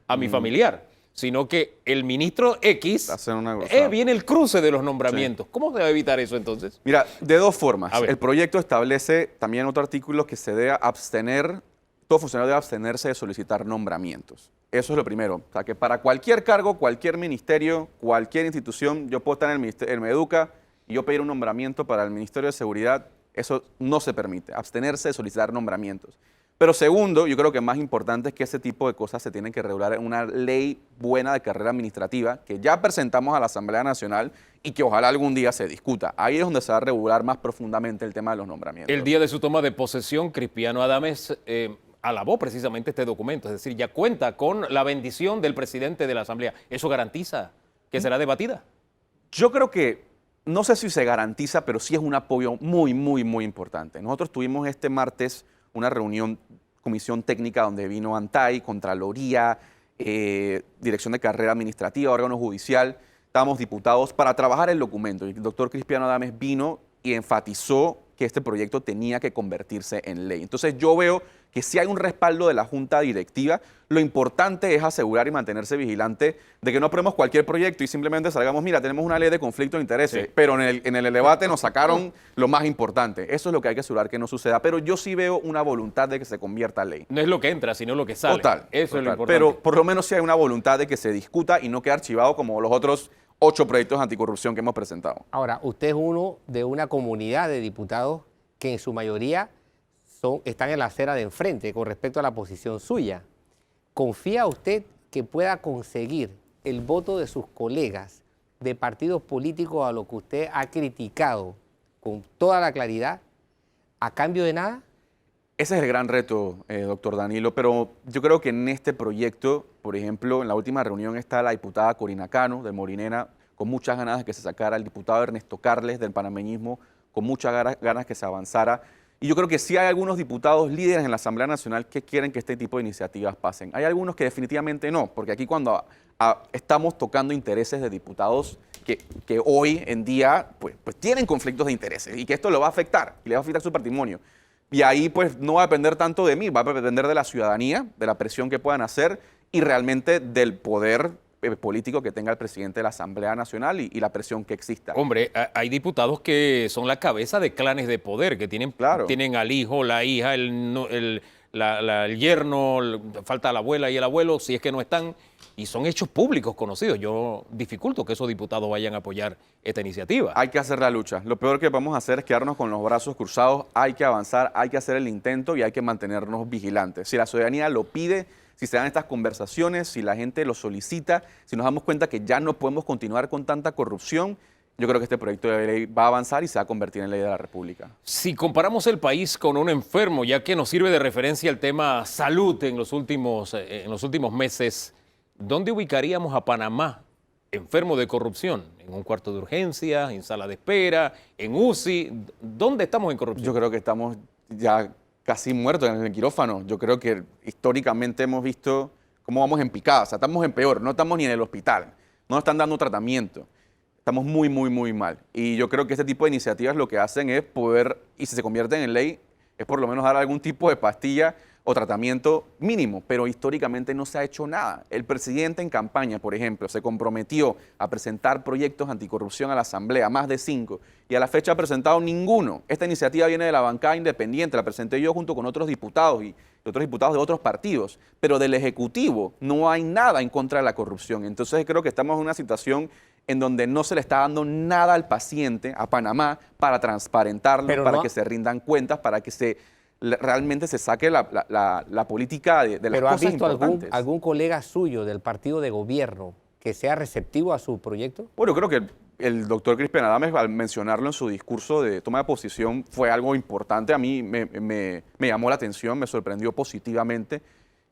a mi familiar, sino que el ministro X, Hacen una grosada. viene el cruce de los nombramientos. ¿Cómo se va a evitar eso entonces? Mira, de dos formas. A ver. El proyecto establece también otro artículo que se debe abstener, todo funcionario debe abstenerse de solicitar nombramientos. Eso es lo primero. O sea, que para cualquier cargo, cualquier ministerio, cualquier institución, yo puedo estar en el Meduca y yo pedir un nombramiento para el Ministerio de Seguridad, eso no se permite, abstenerse de solicitar nombramientos. Pero segundo, yo creo que más importante es que ese tipo de cosas se tienen que regular en una ley buena de carrera administrativa que ya presentamos a la Asamblea Nacional y que ojalá algún día se discuta. Ahí es donde se va a regular más profundamente el tema de los nombramientos. El día de su toma de posesión, Crispiano Adames alabó precisamente este documento, es decir, ya cuenta con la bendición del presidente de la Asamblea. ¿Eso garantiza que será debatida? Yo creo que, no sé si se garantiza, pero sí es un apoyo muy, muy, muy importante. Nosotros tuvimos este martes una reunión, comisión técnica, donde vino ANTAI, Contraloría, Dirección de Carrera Administrativa, órgano judicial. Estábamos diputados para trabajar el documento. Y el doctor Crispiano Adames vino y enfatizó que este proyecto tenía que convertirse en ley. Entonces yo veo que si hay un respaldo de la Junta Directiva, lo importante es asegurar y mantenerse vigilante de que no aprobemos cualquier proyecto y simplemente salgamos, mira, tenemos una ley de conflicto de intereses, Sí. pero en el debate nos sacaron lo más importante. Eso es lo que hay que asegurar que no suceda, pero yo sí veo una voluntad de que se convierta en ley. No es lo que entra, sino lo que sale. Total. Eso es lo total. importante. Pero por lo menos sí hay una voluntad de que se discuta y no quede archivado como los otros 8 proyectos anticorrupción que hemos presentado. Ahora, usted es uno de una comunidad de diputados que en su mayoría están en la acera de enfrente con respecto a la posición suya. ¿Confía usted que pueda conseguir el voto de sus colegas de partidos políticos a lo que usted ha criticado con toda la claridad a cambio de nada? Ese es el gran reto, doctor Danilo, pero yo creo que en este proyecto, por ejemplo, en la última reunión está la diputada Corina Cano, de Morinera, con muchas ganas de que se sacara, el diputado Ernesto Carles, del panameñismo, con muchas ganas que se avanzara. Y yo creo que sí hay algunos diputados líderes en la Asamblea Nacional que quieren que este tipo de iniciativas pasen. Hay algunos que definitivamente no, porque aquí cuando estamos tocando intereses de diputados que hoy en día pues tienen conflictos de intereses y que esto lo va a afectar y le va a afectar su patrimonio. Y ahí pues no va a depender tanto de mí, va a depender de la ciudadanía, de la presión que puedan hacer y realmente del poder político que tenga el presidente de la Asamblea Nacional y la presión que exista. Hombre, hay diputados que son la cabeza de clanes de poder, que tienen, Claro. tienen al hijo, la hija, el yerno, falta la abuela y el abuelo, si es que no están, y son hechos públicos conocidos. Yo dificulto que esos diputados vayan a apoyar esta iniciativa. Hay que hacer la lucha. Lo peor que vamos a hacer es quedarnos con los brazos cruzados. Hay que avanzar, hay que hacer el intento y hay que mantenernos vigilantes. Si la ciudadanía lo pide, si se dan estas conversaciones, si la gente lo solicita, si nos damos cuenta que ya no podemos continuar con tanta corrupción, yo creo que este proyecto de ley va a avanzar y se va a convertir en ley de la República. Si comparamos el país con un enfermo, ya que nos sirve de referencia el tema salud en los últimos meses, ¿dónde ubicaríamos a Panamá, enfermo de corrupción? ¿En un cuarto de urgencia, en sala de espera, en UCI? ¿Dónde estamos en corrupción? Yo creo que estamos ya casi muertos en el quirófano. Yo creo que históricamente hemos visto cómo vamos en picada. O sea, estamos en peor, no estamos ni en el hospital, no nos están dando tratamiento. Estamos muy, muy, muy mal. Y yo creo que este tipo de iniciativas lo que hacen es poder, y si se convierten en ley, es por lo menos dar algún tipo de pastilla o tratamiento mínimo, pero históricamente no se ha hecho nada. El presidente en campaña, por ejemplo, se comprometió a presentar proyectos anticorrupción a la Asamblea, más de 5, y a la fecha ha presentado ninguno. Esta iniciativa viene de la bancada independiente, la presenté yo junto con otros diputados y otros diputados de otros partidos, pero del Ejecutivo no hay nada en contra de la corrupción. Entonces creo que estamos en una situación en donde no se le está dando nada al paciente, a Panamá, para transparentarlo, Pero para no- que se rindan cuentas, para que realmente se saque la política de las ¿Pero has cosas visto importantes. algún colega suyo del partido de gobierno que sea receptivo a su proyecto? Bueno, creo que el doctor Cristian Adames, al mencionarlo en su discurso de toma de posición, fue algo importante. A mí me llamó la atención, me sorprendió positivamente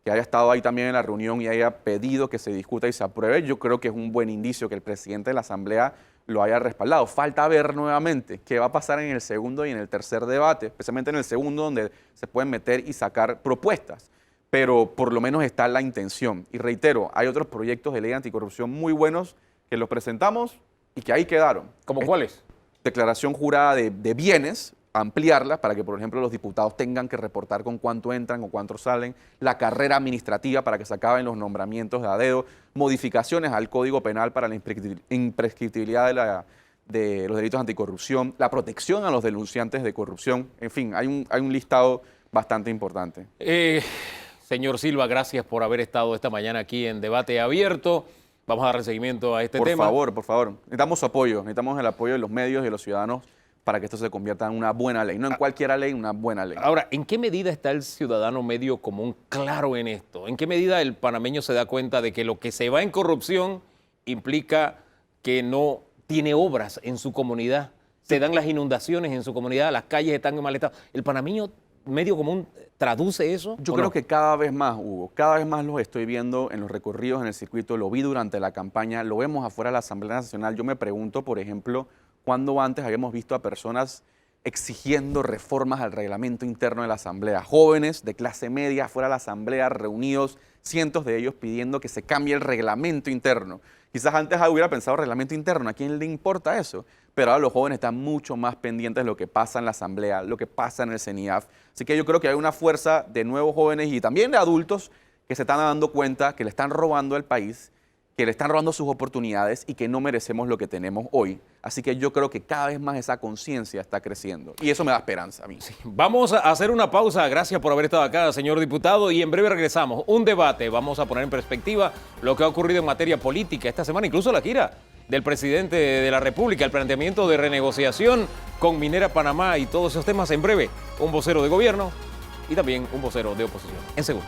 que haya estado ahí también en la reunión y haya pedido que se discuta y se apruebe. Yo creo que es un buen indicio que el presidente de la Asamblea lo haya respaldado. Falta ver nuevamente qué va a pasar en el segundo y en el tercer debate, especialmente en el segundo, donde se pueden meter y sacar propuestas. Pero por lo menos está la intención. Y reitero, hay otros proyectos de ley anticorrupción muy buenos que los presentamos y que ahí quedaron. ¿Cómo cuáles? Declaración jurada de bienes, ampliarla para que, por ejemplo, los diputados tengan que reportar con cuánto entran o cuánto salen, la carrera administrativa para que se acaben los nombramientos de a dedo, modificaciones al Código Penal para la imprescriptibilidad de los delitos anticorrupción, la protección a los denunciantes de corrupción, en fin, hay un listado bastante importante. Señor Silva, gracias por haber estado esta mañana aquí en Debate Abierto. Vamos a dar seguimiento a este tema. Por favor, necesitamos su apoyo, necesitamos el apoyo de los medios y de los ciudadanos para que esto se convierta en una buena ley, no en cualquiera ley, una buena ley. Ahora, ¿en qué medida está el ciudadano medio común claro en esto? ¿En qué medida el panameño se da cuenta de que lo que se va en corrupción implica que no tiene obras en su comunidad? Se dan las inundaciones en su comunidad, las calles están en mal estado. ¿El panameño medio común traduce eso? Yo ¿o creo no? que cada vez más, Hugo, cada vez más los estoy viendo en los recorridos en el circuito, lo vi durante la campaña, lo vemos afuera de la Asamblea Nacional. Yo me pregunto, por ejemplo, ¿cuándo antes habíamos visto a personas exigiendo reformas al reglamento interno de la Asamblea? Jóvenes de clase media afuera de la Asamblea, reunidos, cientos de ellos pidiendo que se cambie el reglamento interno. Quizás antes hubiera pensado reglamento interno, ¿a quién le importa eso? pero ahora los jóvenes están mucho más pendientes de lo que pasa en la Asamblea, lo que pasa en el CENIAF. Así que yo creo que hay una fuerza de nuevos jóvenes y también de adultos que se están dando cuenta que le están robando al país, que le están robando sus oportunidades y que no merecemos lo que tenemos hoy. Así que yo creo que cada vez más esa conciencia está creciendo y eso me da esperanza a mí. Vamos a hacer una pausa. Gracias por haber estado acá, señor diputado, y en breve regresamos. Un debate. Vamos a poner en perspectiva lo que ha ocurrido en materia política esta semana, incluso la gira del presidente de la República, el planteamiento de renegociación con Minera Panamá y todos esos temas. En breve, un vocero de gobierno y también un vocero de oposición. En segundo.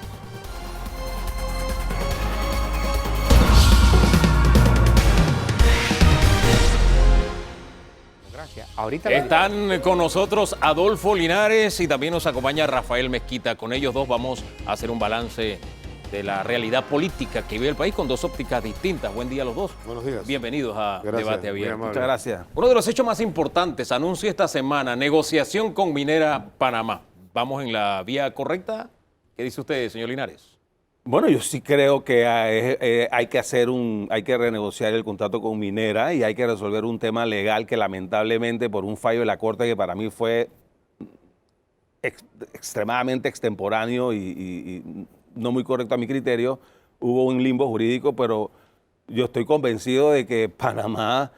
Ahorita Están con nosotros Adolfo Linares y también nos acompaña Rafael Mezquita. Con ellos dos vamos a hacer un balance de la realidad política que vive el país con dos ópticas distintas. Buen día a los dos. Buenos días. Bienvenidos a Gracias, Debate muy Abierto. amable. Muchas gracias. Uno de los hechos más importantes, anuncio esta semana, negociación con Minera Panamá. ¿Vamos en la vía correcta? ¿Qué dice usted, señor Linares? Bueno, yo sí creo que hay que renegociar el contrato con Minera y hay que resolver un tema legal que lamentablemente por un fallo de la Corte que para mí fue extremadamente extemporáneo y no muy correcto a mi criterio, hubo un limbo jurídico, pero yo estoy convencido de que Panamá,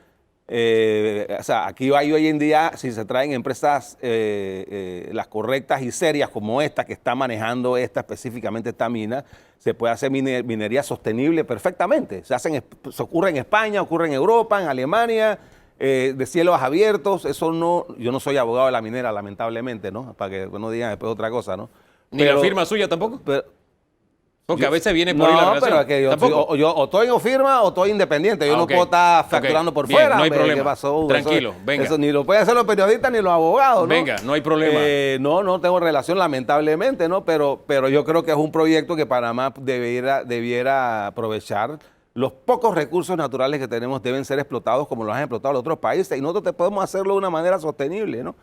o sea, aquí hay hoy en día, si se traen empresas las correctas y serias como esta que está manejando específicamente esta mina, se puede hacer minería sostenible perfectamente. Se ocurre en España, ocurre en Europa, en Alemania, de cielos abiertos. Eso no, yo no soy abogado de la minera, lamentablemente, ¿no? Para que no digan después otra cosa, ¿no? ¿Ni la firma suya tampoco? Porque a veces viene por no, ahí la relación. pero es que yo o estoy en firma o estoy independiente. Yo no puedo estar facturando por Bien, fuera. no hay hombre, problema. ¿qué pasó? Tranquilo, venga. Eso ni lo pueden hacer los periodistas ni los abogados, ¿no? Venga, no hay problema. No tengo relación, lamentablemente, ¿no? Pero yo creo que es un proyecto que Panamá debiera aprovechar. Los pocos recursos naturales que tenemos deben ser explotados como los han explotado los otros países y nosotros podemos hacerlo de una manera sostenible, ¿no?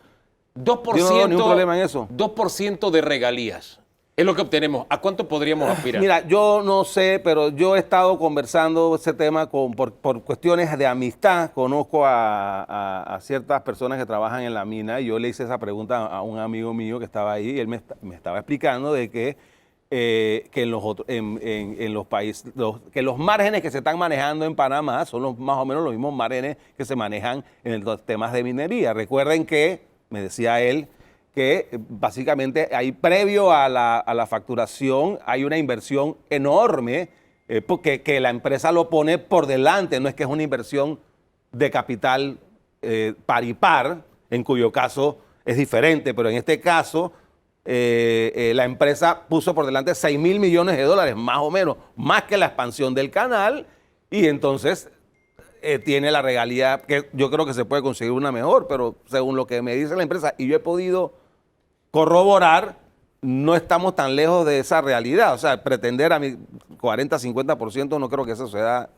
2%, Yo no veo ningún problema en eso. 2% de regalías. Es lo que obtenemos. ¿A cuánto podríamos aspirar? Mira, yo no sé, pero yo he estado conversando ese tema por cuestiones de amistad. Conozco a ciertas personas que trabajan en la mina y yo le hice esa pregunta a un amigo mío que estaba ahí y él me estaba explicando de que en los países, que los márgenes que se están manejando en Panamá son más o menos los mismos márgenes que se manejan en los temas de minería. Recuerden que, me decía él, que básicamente ahí previo a la facturación hay una inversión enorme porque que la empresa lo pone por delante, no es que es una inversión de capital par y par, en cuyo caso es diferente, pero en este caso la empresa puso por delante 6.000 millones de dólares, más o menos, más que la expansión del canal, y entonces tiene la regalía, que yo creo que se puede conseguir una mejor, pero según lo que me dice la empresa, y yo he podido corroborar, no estamos tan lejos de esa realidad. O sea, pretender a mi 40-50% no creo que eso se da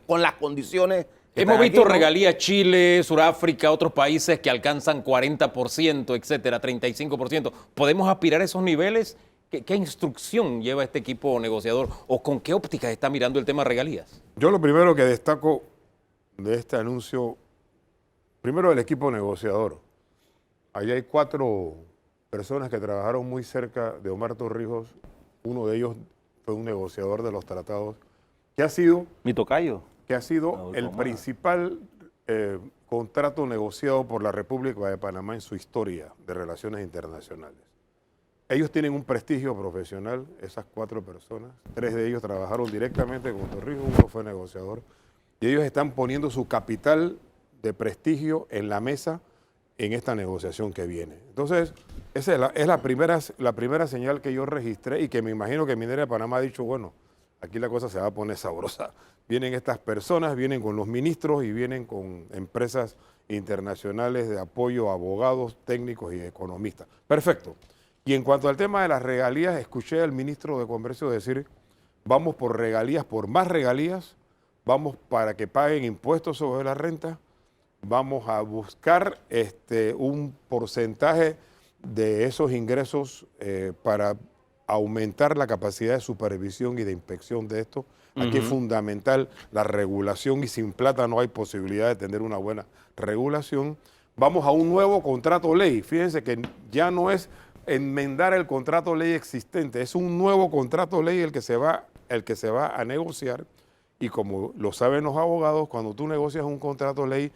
con las condiciones. Hemos visto regalías Chile, Sudáfrica, otros países que alcanzan 40%, etcétera, 35%. ¿Podemos aspirar a esos niveles? ¿Qué instrucción lleva este equipo negociador o con qué óptica está mirando el tema regalías? Yo lo primero que destaco de este anuncio, primero el equipo negociador. Ahí hay 4 personas que trabajaron muy cerca de Omar Torrijos. Uno de ellos fue un negociador de los tratados, que ha sido Mi tocayo. el principal contrato negociado por la República de Panamá en su historia de relaciones internacionales. Ellos tienen un prestigio profesional, esas 4 personas. 3 de ellos trabajaron directamente con Torrijos, uno fue negociador. Y ellos están poniendo su capital de prestigio en la mesa en esta negociación que viene. Entonces, esa es la primera señal que yo registré y que me imagino que Minera de Panamá ha dicho, bueno, aquí la cosa se va a poner sabrosa. Vienen estas personas, vienen con los ministros y vienen con empresas internacionales de apoyo, abogados, técnicos y economistas. Perfecto. Y en cuanto al tema de las regalías, escuché al ministro de Comercio decir, vamos por regalías, por más regalías, vamos para que paguen impuestos sobre la renta, vamos a buscar un porcentaje de esos ingresos para aumentar la capacidad de supervisión y de inspección de esto. Aquí es fundamental la regulación y sin plata no hay posibilidad de tener una buena regulación. Vamos a un nuevo contrato ley. Fíjense que ya no es enmendar el contrato ley existente, es un nuevo contrato ley el que se va a negociar. Y como lo saben los abogados, cuando tú negocias un contrato ley,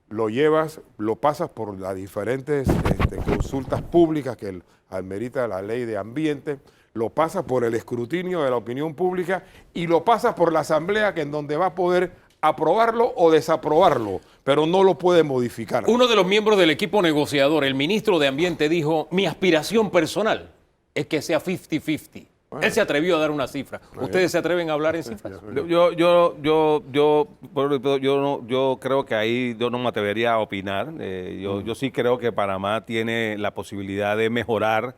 lo pasas por las diferentes consultas públicas que amerita la ley de ambiente, lo pasas por el escrutinio de la opinión pública y lo pasas por la asamblea, que en donde va a poder aprobarlo o desaprobarlo, pero no lo puede modificar. Uno de los miembros del equipo negociador, el ministro de Ambiente, dijo, mi aspiración personal es que sea 50-50. Bueno. Él se atrevió a dar una cifra. ¿Ustedes se atreven a hablar en cifras? Yo creo que ahí yo no me atrevería a opinar. Yo sí creo que Panamá tiene la posibilidad de mejorar.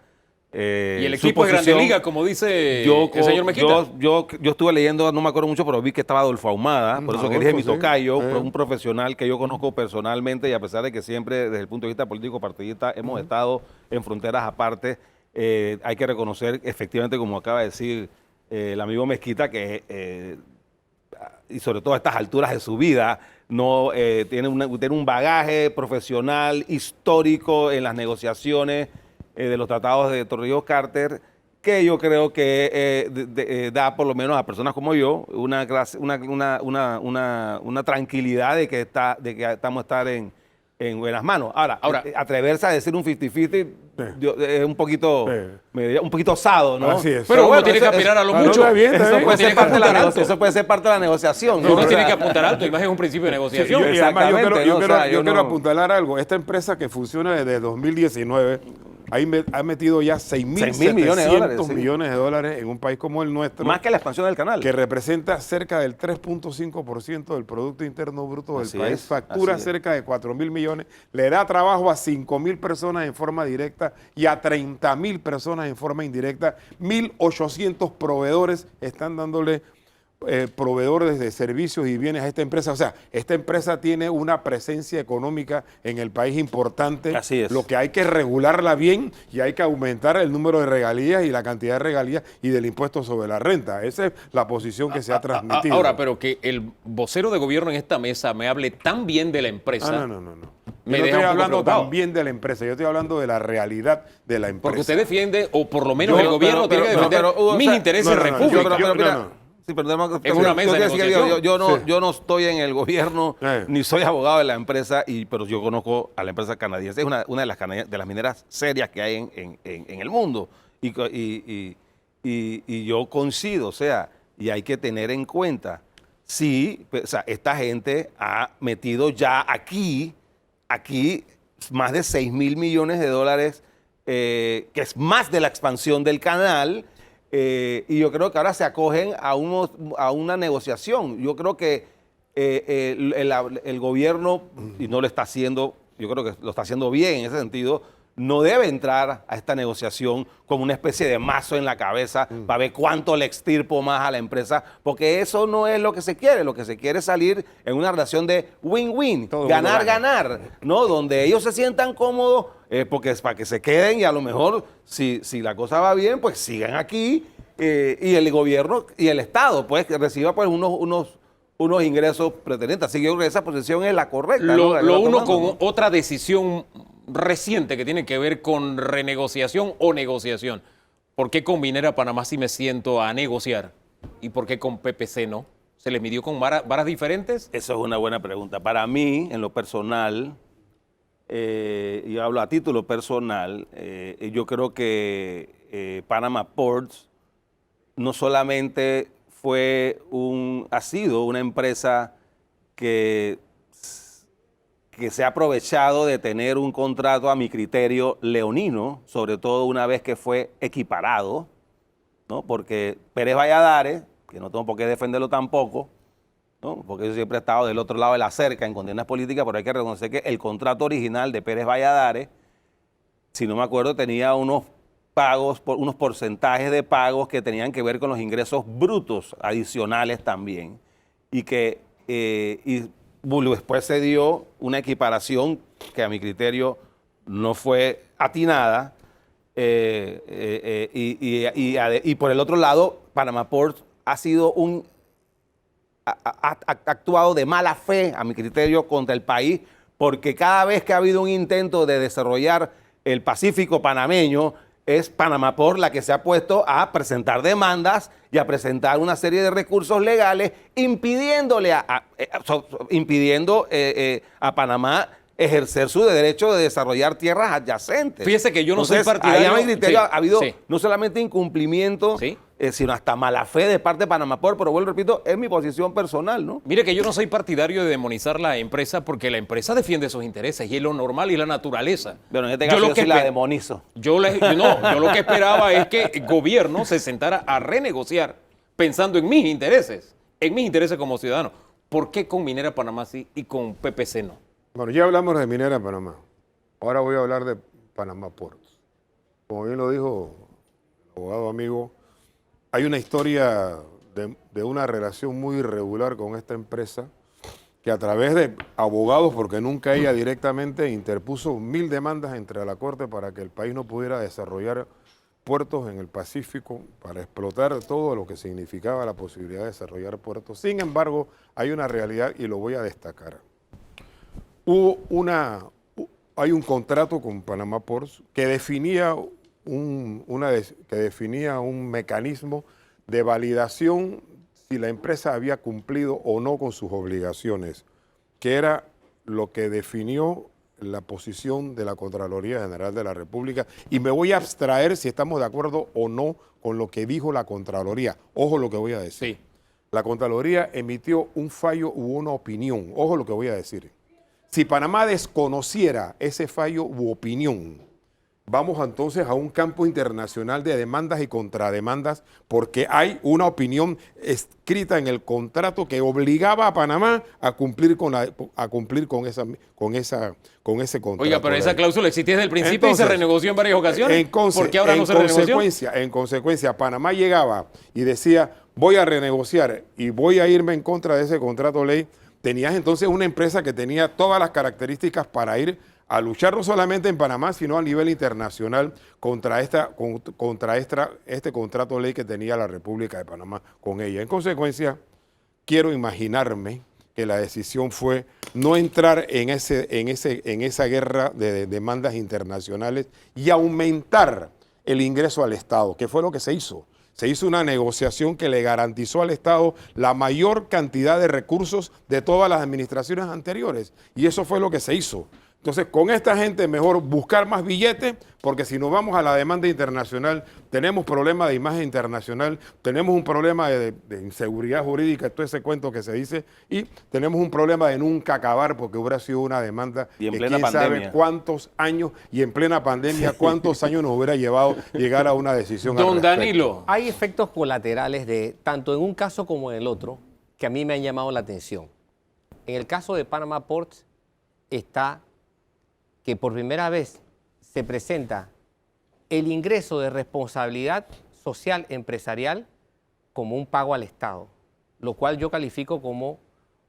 Y el equipo de Grande Liga, como dice el señor Mejita. Yo estuve leyendo, no me acuerdo mucho, pero vi que estaba Adolfo Ahumada, por eso que dije mi tocayo, un profesional que yo conozco personalmente, y a pesar de que siempre desde el punto de vista político partidista hemos estado en fronteras aparte, hay que reconocer efectivamente, como acaba de decir el amigo Mezquita, que y sobre todo a estas alturas de su vida, no tiene un bagaje profesional, histórico en las negociaciones de los tratados de Torrijos-Carter, que yo creo que da por lo menos a personas como yo una tranquilidad de que estamos en buenas manos. Ahora, atreverse a decir un 50-50 es un poquito osado, ¿no? Así es. Pero uno tiene que aspirar a lo mucho. Eso puede ser parte de la negociación. Uno tiene que apuntar alto, y más es un principio de negociación. Sí, yo quiero apuntalar algo. Esta empresa que funciona desde 2019 ha metido ya 6.700 millones de dólares en un país como el nuestro. Más que la expansión del canal. Que representa cerca del 3.5% del Producto Interno Bruto del país. Factura cerca de 4.000 millones. Le da trabajo a 5.000 personas en forma directa y a 30.000 personas en forma indirecta. 1.800 proveedores están dándole proveedores de servicios y bienes a esta empresa. O sea, esta empresa tiene una presencia económica en el país importante. Así es. Lo que hay que regularla bien y hay que aumentar el número de regalías y la cantidad de regalías y del impuesto sobre la renta. Esa es la posición que se ha transmitido. Ahora, pero que el vocero de gobierno en esta mesa me hable tan bien de la empresa. No. Yo no estoy hablando tan bien de la empresa, yo estoy hablando de la realidad de la empresa. Porque usted defiende, o por lo menos el gobierno tiene que defender mis intereses repúblicos. Sí, pero es una mesa de negociación. Yo no estoy en el gobierno, ni soy abogado de la empresa, pero yo conozco a la empresa canadiense. Es una de las mineras serias que hay en el mundo. Y yo coincido, o sea, y hay que tener en cuenta, sí, o sea, esta gente ha metido ya aquí más de 6.000 millones de dólares, que es más de la expansión del canal. Y yo creo que ahora se acogen a una negociación. Yo creo que el gobierno, y no lo está haciendo, yo creo que lo está haciendo bien en ese sentido, no debe entrar a esta negociación como una especie de mazo en la cabeza para ver cuánto le extirpo más a la empresa, porque eso no es lo que se quiere. Lo que se quiere es salir en una relación de win-win, ganar, ¿no? Donde ellos se sientan cómodos, porque es para que se queden y a lo mejor, si la cosa va bien, pues sigan aquí, y el gobierno y el Estado, pues, que reciba pues unos ingresos pretendientes. Así que yo creo que esa posición es la correcta. Lo uno con otra decisión reciente que tiene que ver con renegociación o negociación. ¿Por qué con Minera Panamá sí me siento a negociar? ¿Y por qué con PPC no? ¿Se les midió con varas diferentes? Eso es una buena pregunta. Para mí, en lo personal, y hablo a título personal, yo creo que Panama Ports no solamente ha sido una empresa que se ha aprovechado de tener un contrato, a mi criterio, leonino, sobre todo una vez que fue equiparado, ¿no? Porque Pérez Valladares, que no tengo por qué defenderlo tampoco, ¿no? Porque yo siempre he estado del otro lado de la cerca en contiendas políticas, pero hay que reconocer que el contrato original de Pérez Valladares, si no me acuerdo, tenía unos pagos, unos porcentajes de pagos que tenían que ver con los ingresos brutos adicionales también, y que después se dio una equiparación que a mi criterio no fue atinada, y por el otro lado, Panama Ports ha sido ha actuado de mala fe, a mi criterio, contra el país, porque cada vez que ha habido un intento de desarrollar el Pacífico panameño, es Panama Ports la que se ha puesto a presentar demandas y a presentar una serie de recursos legales impidiendo a Panamá ejercer su derecho de desarrollar tierras adyacentes. Fíjese que yo no soy partidario. Ahí a mi criterio Sí, ha habido sí. no solamente incumplimiento, Sí. sino hasta mala fe de parte de Panama Ports, pero vuelvo, repito, es mi posición personal, ¿no? Mire que yo no soy partidario de demonizar la empresa porque la empresa defiende sus intereses y es lo normal y la naturaleza. Pero en este caso yo sí la demonizo. Yo lo que esperaba es que el gobierno se sentara a renegociar pensando en mis intereses como ciudadano. ¿Por qué con Minera Panamá sí y con PPC no? Bueno, ya hablamos de Minera Panamá. Ahora voy a hablar de Panama Ports. Como bien lo dijo el abogado amigo, hay una historia de una relación muy irregular con esta empresa que a través de abogados, porque nunca ella directamente interpuso 1000 demandas entre la Corte para que el país no pudiera desarrollar puertos en el Pacífico, para explotar todo lo que significaba la posibilidad de desarrollar puertos. Sin embargo, hay una realidad y lo voy a destacar. Hay un contrato con Panama Ports que definía un mecanismo de validación si la empresa había cumplido o no con sus obligaciones, que era lo que definió la posición de la Contraloría General de la República. Y me voy a abstraer si estamos de acuerdo o no con lo que dijo la Contraloría. Ojo lo que voy a decir. Sí. La Contraloría emitió un fallo u una opinión. Ojo lo que voy a decir. Si Panamá desconociera ese fallo u opinión, vamos entonces a un campo internacional de demandas y contrademandas porque hay una opinión escrita en el contrato que obligaba a Panamá a cumplir con ese contrato. Oiga, pero esa cláusula existía desde el principio y Entonces, se renegoció en varias ocasiones. ¿Por qué ahora no se renegoció? En consecuencia, Panamá llegaba y decía, voy a renegociar y voy a irme en contra de ese contrato ley. Tenías entonces una empresa que tenía todas las características para ir a luchar no solamente en Panamá, sino a nivel internacional contra este contrato ley que tenía la República de Panamá con ella. En consecuencia, quiero imaginarme que la decisión fue no entrar en esa guerra de demandas internacionales y aumentar el ingreso al Estado, que fue lo que se hizo. Se hizo una negociación que le garantizó al Estado la mayor cantidad de recursos de todas las administraciones anteriores. Y eso fue lo que se hizo. Entonces, con esta gente mejor buscar más billetes, porque si nos vamos a la demanda internacional, tenemos problemas de imagen internacional, tenemos un problema de inseguridad jurídica, todo ese cuento que se dice, y tenemos un problema de nunca acabar, porque hubiera sido una demanda Y en de plena quién sabe pandemia. cuántos años, y en plena pandemia, cuántos años nos hubiera llevado llegar a una decisión al Don respecto. Danilo. Hay efectos colaterales de tanto en un caso como en el otro que a mí me han llamado la atención. En el caso de Panama Ports está que por primera vez se presenta el ingreso de responsabilidad social empresarial como un pago al Estado, lo cual yo califico como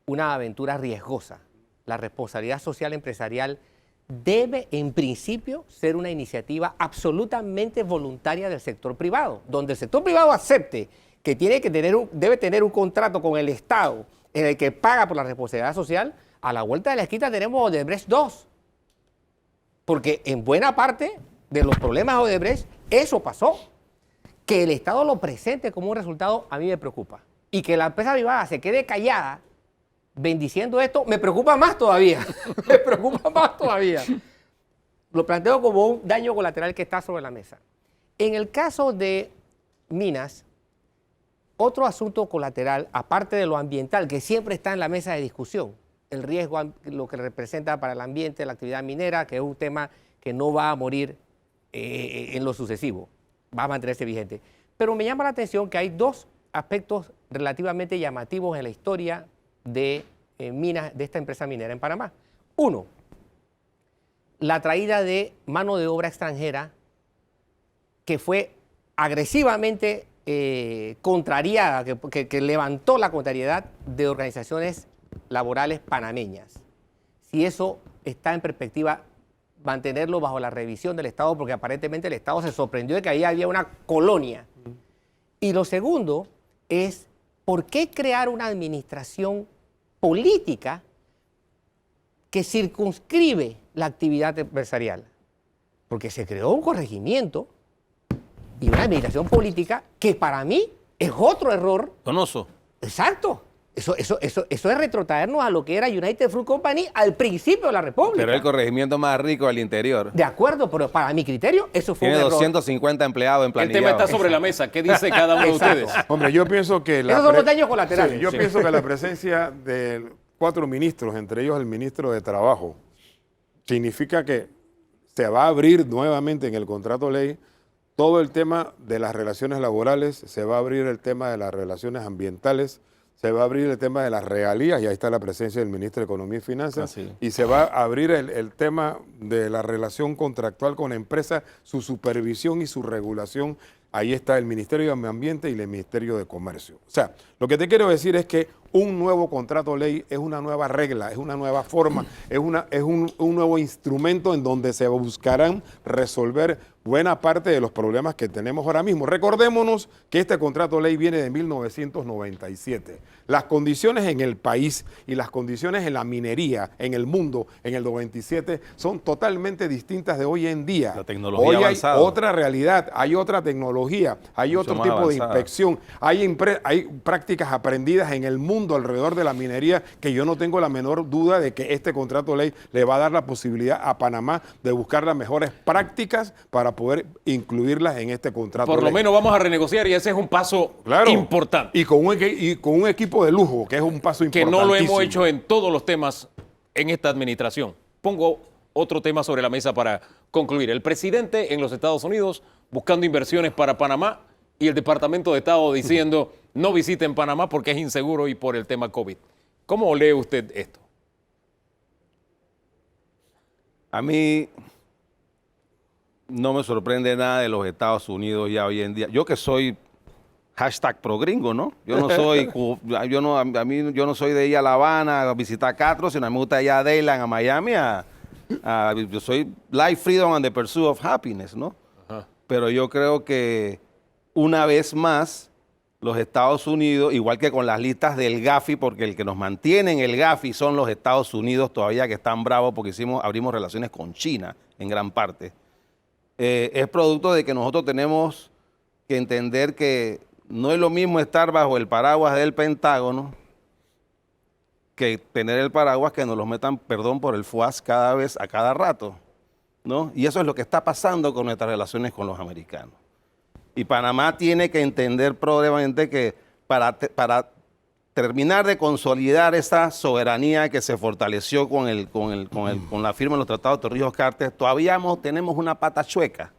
una aventura riesgosa. La responsabilidad social empresarial debe, en principio, ser una iniciativa absolutamente voluntaria del sector privado, donde el sector privado acepte que debe tener un contrato con el Estado en el que paga por la responsabilidad social. A la vuelta de la esquina tenemos Odebrecht 2. Porque en buena parte de los problemas de Odebrecht, eso pasó. Que el Estado lo presente como un resultado, a mí me preocupa. Y que la empresa privada se quede callada bendiciendo esto, me preocupa más todavía. Me preocupa más todavía. Lo planteo como un daño colateral que está sobre la mesa. En el caso de minas, otro asunto colateral, aparte de lo ambiental, que siempre está en la mesa de discusión, el riesgo, lo que representa para el ambiente, la actividad minera, que es un tema que no va a morir en lo sucesivo, va a mantenerse vigente. Pero me llama la atención que hay dos aspectos relativamente llamativos en la historia de minas, de esta empresa minera en Panamá. Uno, la traída de mano de obra extranjera que fue agresivamente contrariada, que levantó la contrariedad de organizaciones laborales panameñas. Si eso está en perspectiva, mantenerlo bajo la revisión del Estado, porque aparentemente el Estado se sorprendió de que ahí había una colonia. Y lo segundo es, ¿por qué crear una administración política que circunscribe la actividad empresarial? Porque se creó un corregimiento y una administración política que para mí es otro error. Donoso. Exacto. Eso es retrotraernos a lo que era United Fruit Company al principio de la República. Pero el corregimiento más rico del interior. De acuerdo, pero para mi criterio eso fue Tiene un error. 250 empleados en El planilla. tema está sobre la mesa. ¿Qué dice cada uno de Exacto. ustedes? Hombre, yo pienso que Esos son los daños colaterales. Sí, yo pienso que la presencia de 4 ministros, entre ellos el ministro de Trabajo, significa que se va a abrir nuevamente en el contrato ley todo el tema de las relaciones laborales, se va a abrir el tema de las relaciones ambientales, se va a abrir el tema de las regalías, y ahí está la presencia del ministro de Economía y Finanzas, Así. y se va a abrir el tema de la relación contractual con la empresa, su supervisión y su regulación. Ahí está el Ministerio de Medio Ambiente y el Ministerio de Comercio. O sea, lo que te quiero decir es que un nuevo contrato ley es una nueva regla, es una nueva forma, es un nuevo instrumento en donde se buscarán resolver buena parte de los problemas que tenemos ahora mismo. Recordémonos que este contrato ley viene de 1997. Las condiciones en el país y las condiciones en la minería, en el mundo, en el 97, son totalmente distintas de hoy en día. La tecnología hoy hay avanzada. otra realidad, hay otra tecnología, hay Mucho otro más tipo de avanzada. inspección, hay prácticas aprendidas en el mundo alrededor de la minería que yo no tengo la menor duda de que este contrato ley le va a dar la posibilidad a Panamá de buscar las mejores prácticas para poder incluirlas en este contrato Por lo ley. menos vamos a renegociar y ese es un paso Claro. importante. Y con un equipo de lujo, que es un paso Que importantísimo. no lo hemos hecho en todos los temas en esta administración. Pongo otro tema sobre la mesa para concluir. El presidente en los Estados Unidos buscando inversiones para Panamá y el Departamento de Estado diciendo no visiten Panamá porque es inseguro y por el tema COVID. ¿Cómo lee usted esto? A mí no me sorprende nada de los Estados Unidos ya hoy en día. Yo que soy #progringo, ¿no? Yo no soy, yo no soy de ir a La Habana a visitar Castro, sino a mí me gusta ir a Dayland, a Miami, yo soy Life, Freedom and the Pursuit of Happiness, ¿no? Ajá. Pero yo creo que una vez más los Estados Unidos, igual que con las listas del Gafi, porque el que nos mantiene en el Gafi son los Estados Unidos todavía, que están bravos porque abrimos relaciones con China en gran parte, es producto de que nosotros tenemos que entender que no es lo mismo estar bajo el paraguas del Pentágono que tener el paraguas que nos los metan, perdón por el FUAS, cada vez, a cada rato, ¿no? Y eso es lo que está pasando con nuestras relaciones con los americanos. Y Panamá tiene que entender probablemente que para terminar de consolidar esa soberanía que se fortaleció con la firma de los tratados de Torrijos-Cartes, todavía tenemos una pata chueca,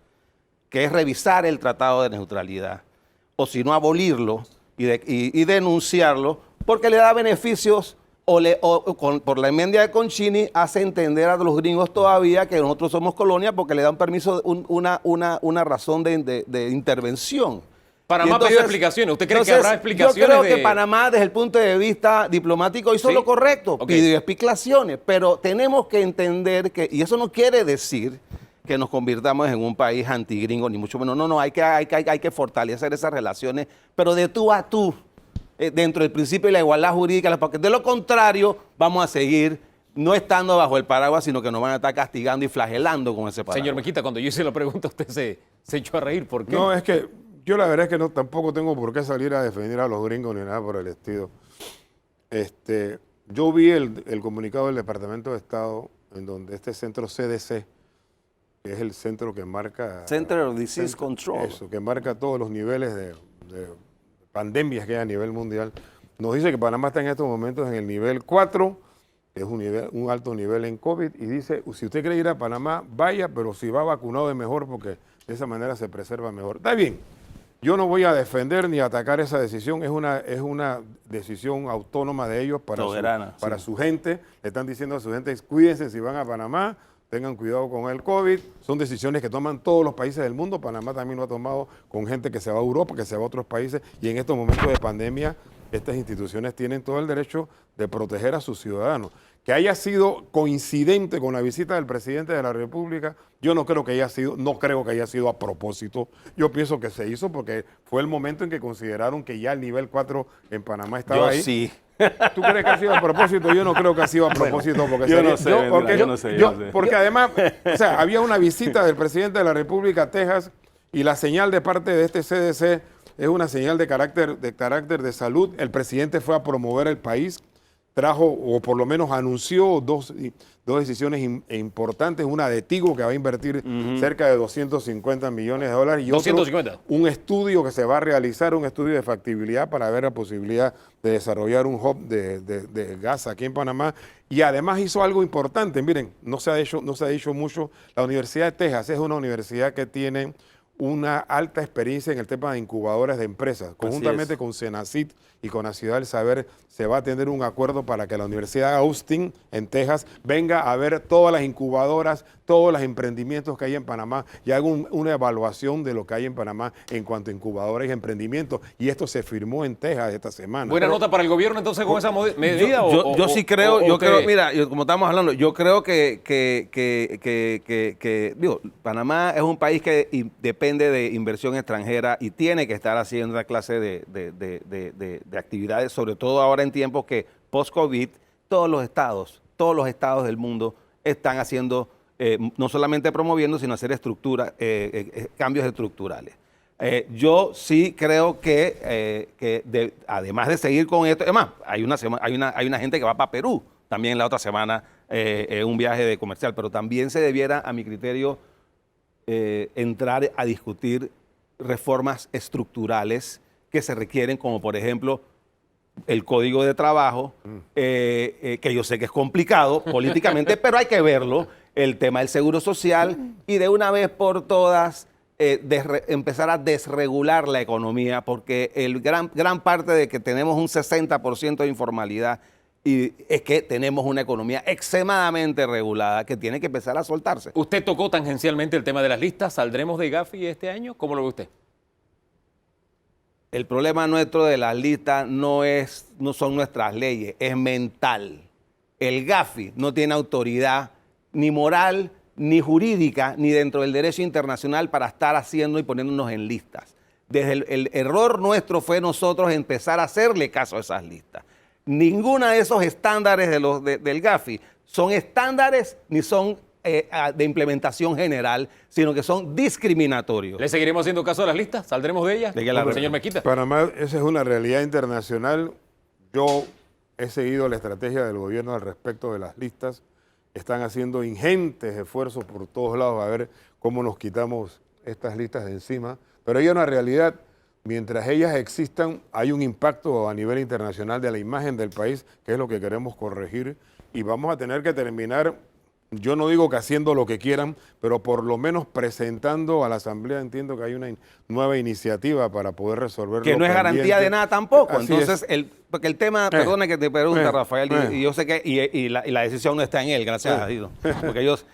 que es revisar el tratado de neutralidad, o si no abolirlo y denunciarlo, porque le da beneficios por la enmienda de Conchini hace entender a los gringos todavía que nosotros somos colonia porque le da un permiso, una razón de intervención. Panamá pidió explicaciones. ¿Usted cree que habrá explicaciones? Yo creo que Panamá, desde el punto de vista diplomático, hizo ¿Sí? lo correcto, Ok. pidió explicaciones, pero tenemos que entender que, y eso no quiere decir que nos convirtamos en un país antigringo, ni mucho menos. No, hay que fortalecer esas relaciones, pero de tú a tú, dentro del principio de la igualdad jurídica, porque de lo contrario vamos a seguir no estando bajo el paraguas, sino que nos van a estar castigando y flagelando con ese paraguas. Señor Mequita, cuando yo hice la pregunta, usted se echó a reír. ¿Por qué? No, es que yo la verdad es que no, tampoco tengo por qué salir a defender a los gringos ni nada por el estilo. Yo vi el comunicado del Departamento de Estado en donde este centro CDC, que es el centro que marca... Center of Disease Control. Eso, que marca todos los niveles de pandemias que hay a nivel mundial, nos dice que Panamá está en estos momentos en el nivel 4, que es un alto nivel en COVID, y dice, si usted quiere ir a Panamá, vaya, pero si va vacunado es mejor porque de esa manera se preserva mejor. Está bien, yo no voy a defender ni atacar esa decisión, es una decisión autónoma de ellos Soberana, para sí. su gente. Le están diciendo a su gente, cuídense si van a Panamá, tengan cuidado con el COVID. Son decisiones que toman todos los países del mundo. Panamá también lo ha tomado con gente que se va a Europa, que se va a otros países. Y en estos momentos de pandemia, estas instituciones tienen todo el derecho de proteger a sus ciudadanos. que haya sido coincidente con la visita del presidente de la República, yo no creo que haya sido a propósito. Yo pienso que se hizo porque fue el momento en que consideraron que ya el nivel 4 en Panamá estaba ahí. Sí. ¿Tú crees que ha sido a propósito? Yo no creo que ha sido a propósito. Porque yo no sé, yo no sé. Porque además, o sea, había una visita del presidente de la República a Texas y la señal de parte de este CDC es una señal de carácter de salud. El presidente fue a promover el país, trajo, o por lo menos anunció dos decisiones importantes, una de Tigo, que va a invertir cerca de 250 millones de dólares, y 250. otro, un estudio que se va a realizar, un estudio de factibilidad para ver la posibilidad de desarrollar un hub de gas aquí en Panamá. Y además hizo algo importante, miren, no se ha dicho mucho, la Universidad de Texas es una universidad que tiene una alta experiencia en el tema de incubadoras de empresas. Conjuntamente con Senacit y con la Ciudad del Saber se va a tener un acuerdo para que la Universidad de Austin, en Texas, venga a ver todas las incubadoras, todos los emprendimientos que hay en Panamá y haga una evaluación de lo que hay en Panamá en cuanto a incubadoras y emprendimientos. Y esto se firmó en Texas esta semana. ¿Buena nota para el gobierno entonces con esa medida? Yo sí creo, mira, como estamos hablando, yo creo que digo, Panamá es un país que depende de inversión extranjera y tiene que estar haciendo una clase de actividades, sobre todo ahora en tiempos que post-COVID, todos los estados del mundo están haciendo, no solamente promoviendo, sino hacer cambios estructurales. Yo sí creo que además de seguir con esto, además, hay una gente que va para Perú también la otra semana, un viaje de comercial, pero también se debiera, a mi criterio, entrar a discutir reformas estructurales que se requieren, como por ejemplo el Código de Trabajo, que yo sé que es complicado políticamente, pero hay que verlo, el tema del Seguro Social y de una vez por todas empezar a desregular la economía, porque gran parte de que tenemos un 60% de informalidad y es que tenemos una economía extremadamente regulada que tiene que empezar a soltarse. Usted tocó tangencialmente el tema de las listas. ¿Saldremos de Gafi este año? ¿Cómo lo ve usted? El problema nuestro de las listas no son nuestras leyes, es mental. El Gafi no tiene autoridad ni moral, ni jurídica, ni dentro del derecho internacional para estar haciendo y poniéndonos en listas. Desde el error nuestro fue nosotros empezar a hacerle caso a esas listas. Ninguna de esos estándares del Gafi son estándares ni son de implementación general, sino que son discriminatorios. ¿Le seguiremos haciendo caso a las listas? ¿Saldremos de ellas? Señor Mequita. Panamá, esa es una realidad internacional. Yo he seguido la estrategia del gobierno al respecto de las listas. Están haciendo ingentes esfuerzos por todos lados a ver cómo nos quitamos estas listas de encima. Pero hay una realidad. Mientras ellas existan, hay un impacto a nivel internacional de la imagen del país, que es lo que queremos corregir. Y vamos a tener que terminar, yo no digo que haciendo lo que quieran, pero por lo menos presentando a la Asamblea, entiendo que hay una nueva iniciativa para poder resolver. Que no es garantía de nada tampoco. Así entonces, porque el tema, perdone que te pregunte, Rafael, y yo sé que y la decisión no está en él, gracias a Dios. Porque ellos,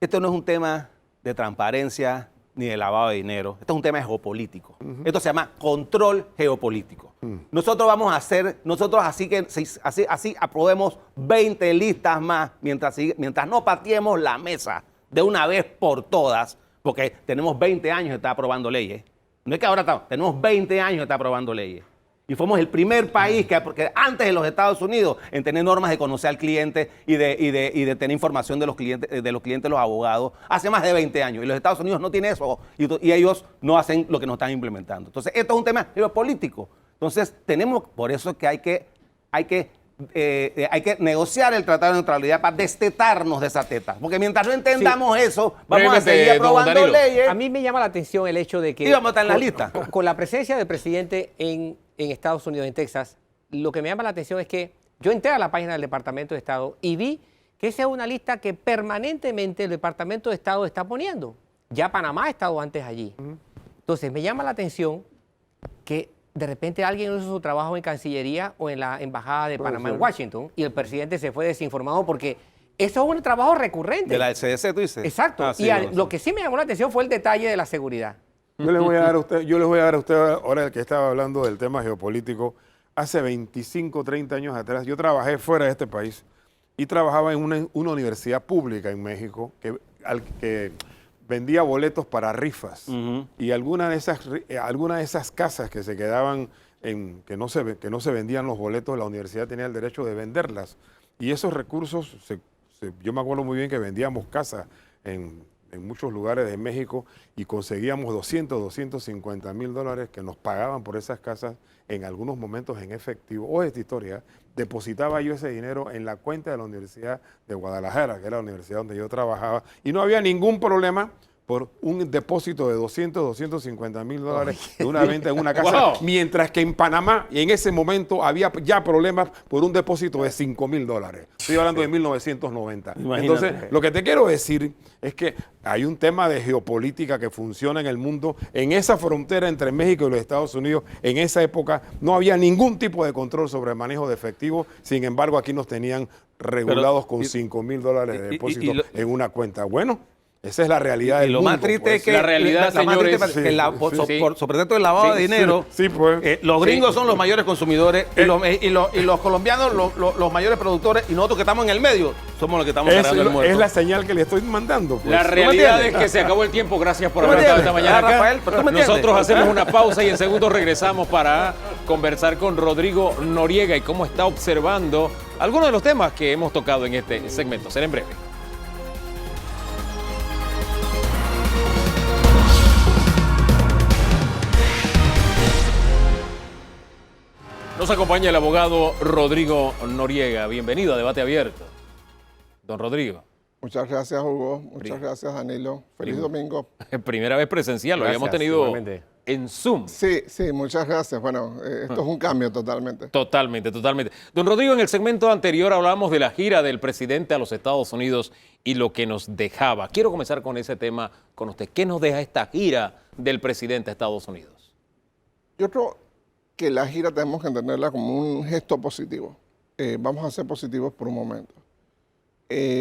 esto no es un tema de transparencia ni de lavado de dinero. Esto es un tema geopolítico. Esto se llama control geopolítico. Nosotros vamos a hacer, así aprobemos 20 listas más mientras no pateemos la mesa de una vez por todas, porque tenemos 20 años de estar aprobando leyes. No es que ahora tenemos 20 años de estar aprobando leyes. Y fuimos el primer país porque antes de los Estados Unidos en tener normas de conocer al cliente y de tener información de los clientes, los abogados, hace más de 20 años. Y los Estados Unidos no tienen eso y ellos no hacen lo que nos están implementando. Entonces, esto es un tema geopolítico. Entonces, por eso es que hay que negociar el Tratado de Neutralidad para destetarnos de esa teta. Porque mientras no entendamos eso, vamos a seguir aprobando leyes. A mí me llama la atención el hecho de que... Y vamos a estar en la lista. Con la presencia del presidente en Estados Unidos, en Texas, lo que me llama la atención es que yo entré a la página del Departamento de Estado y vi que esa es una lista que permanentemente el Departamento de Estado está poniendo. Ya Panamá ha estado antes allí. Entonces, me llama la atención que de repente alguien hizo su trabajo en Cancillería o en la Embajada de Panamá en Washington y el presidente se fue desinformado porque eso es un trabajo recurrente. De la CDC, tú dices. Exacto. Sí, lo que sí me llamó la atención fue el detalle de la seguridad. Yo les voy a dar a usted, ahora que estaba hablando del tema geopolítico, hace 25, 30 años atrás, yo trabajé fuera de este país y trabajaba en una universidad pública en México que vendía boletos para rifas. Y algunas de esas casas que se quedaban que no se vendían los boletos, la universidad tenía el derecho de venderlas. Y esos recursos, yo me acuerdo muy bien que vendíamos casas en muchos lugares de México y conseguíamos 250 mil dólares que nos pagaban por esas casas en algunos momentos en efectivo. O esta historia, depositaba yo ese dinero en la cuenta de la Universidad de Guadalajara, que era la universidad donde yo trabajaba, y no había ningún problema por un depósito de 250 mil dólares de una venta en una casa, mientras que en Panamá, y en ese momento, había ya problemas por un depósito de 5 mil dólares. Estoy hablando de 1990. Imagínate. Entonces, lo que te quiero decir es que hay un tema de geopolítica que funciona en el mundo. En esa frontera entre México y los Estados Unidos, en esa época, no había ningún tipo de control sobre el manejo de efectivo. Sin embargo, aquí nos tenían regulados con 5 mil dólares de depósito en una cuenta. Bueno, esa es la realidad del lo mundo. más triste pues. es que La realidad, más triste señores, es que sí. por pretexto del lavado de dinero, pues. los gringos son los mayores consumidores y los colombianos los mayores productores, y nosotros que estamos en el medio somos los que estamos cargando el muerto. Es la señal que le estoy mandando. Pues. La realidad es que se acabó el tiempo. Gracias por haber estado esta mañana acá. Rafael, pero tú me entiendes. Nosotros hacemos una pausa y en segundos regresamos para conversar con Rodrigo Noriega y cómo está observando algunos de los temas que hemos tocado en este segmento. Será en breve. Nos acompaña el abogado Rodrigo Noriega. Bienvenido a Debate Abierto. Don Rodrigo. Muchas gracias, Hugo. Muchas gracias, Danilo. Feliz domingo. Primera vez presencial, lo Gracias, habíamos tenido igualmente. en Zoom. Sí, muchas gracias. Bueno, esto es un cambio totalmente. Totalmente. Don Rodrigo, en el segmento anterior hablábamos de la gira del presidente a los Estados Unidos y lo que nos dejaba. Quiero comenzar con ese tema con usted. ¿Qué nos deja esta gira del presidente a Estados Unidos? Yo creo que la gira tenemos que entenderla como un gesto positivo. Vamos a ser positivos por un momento.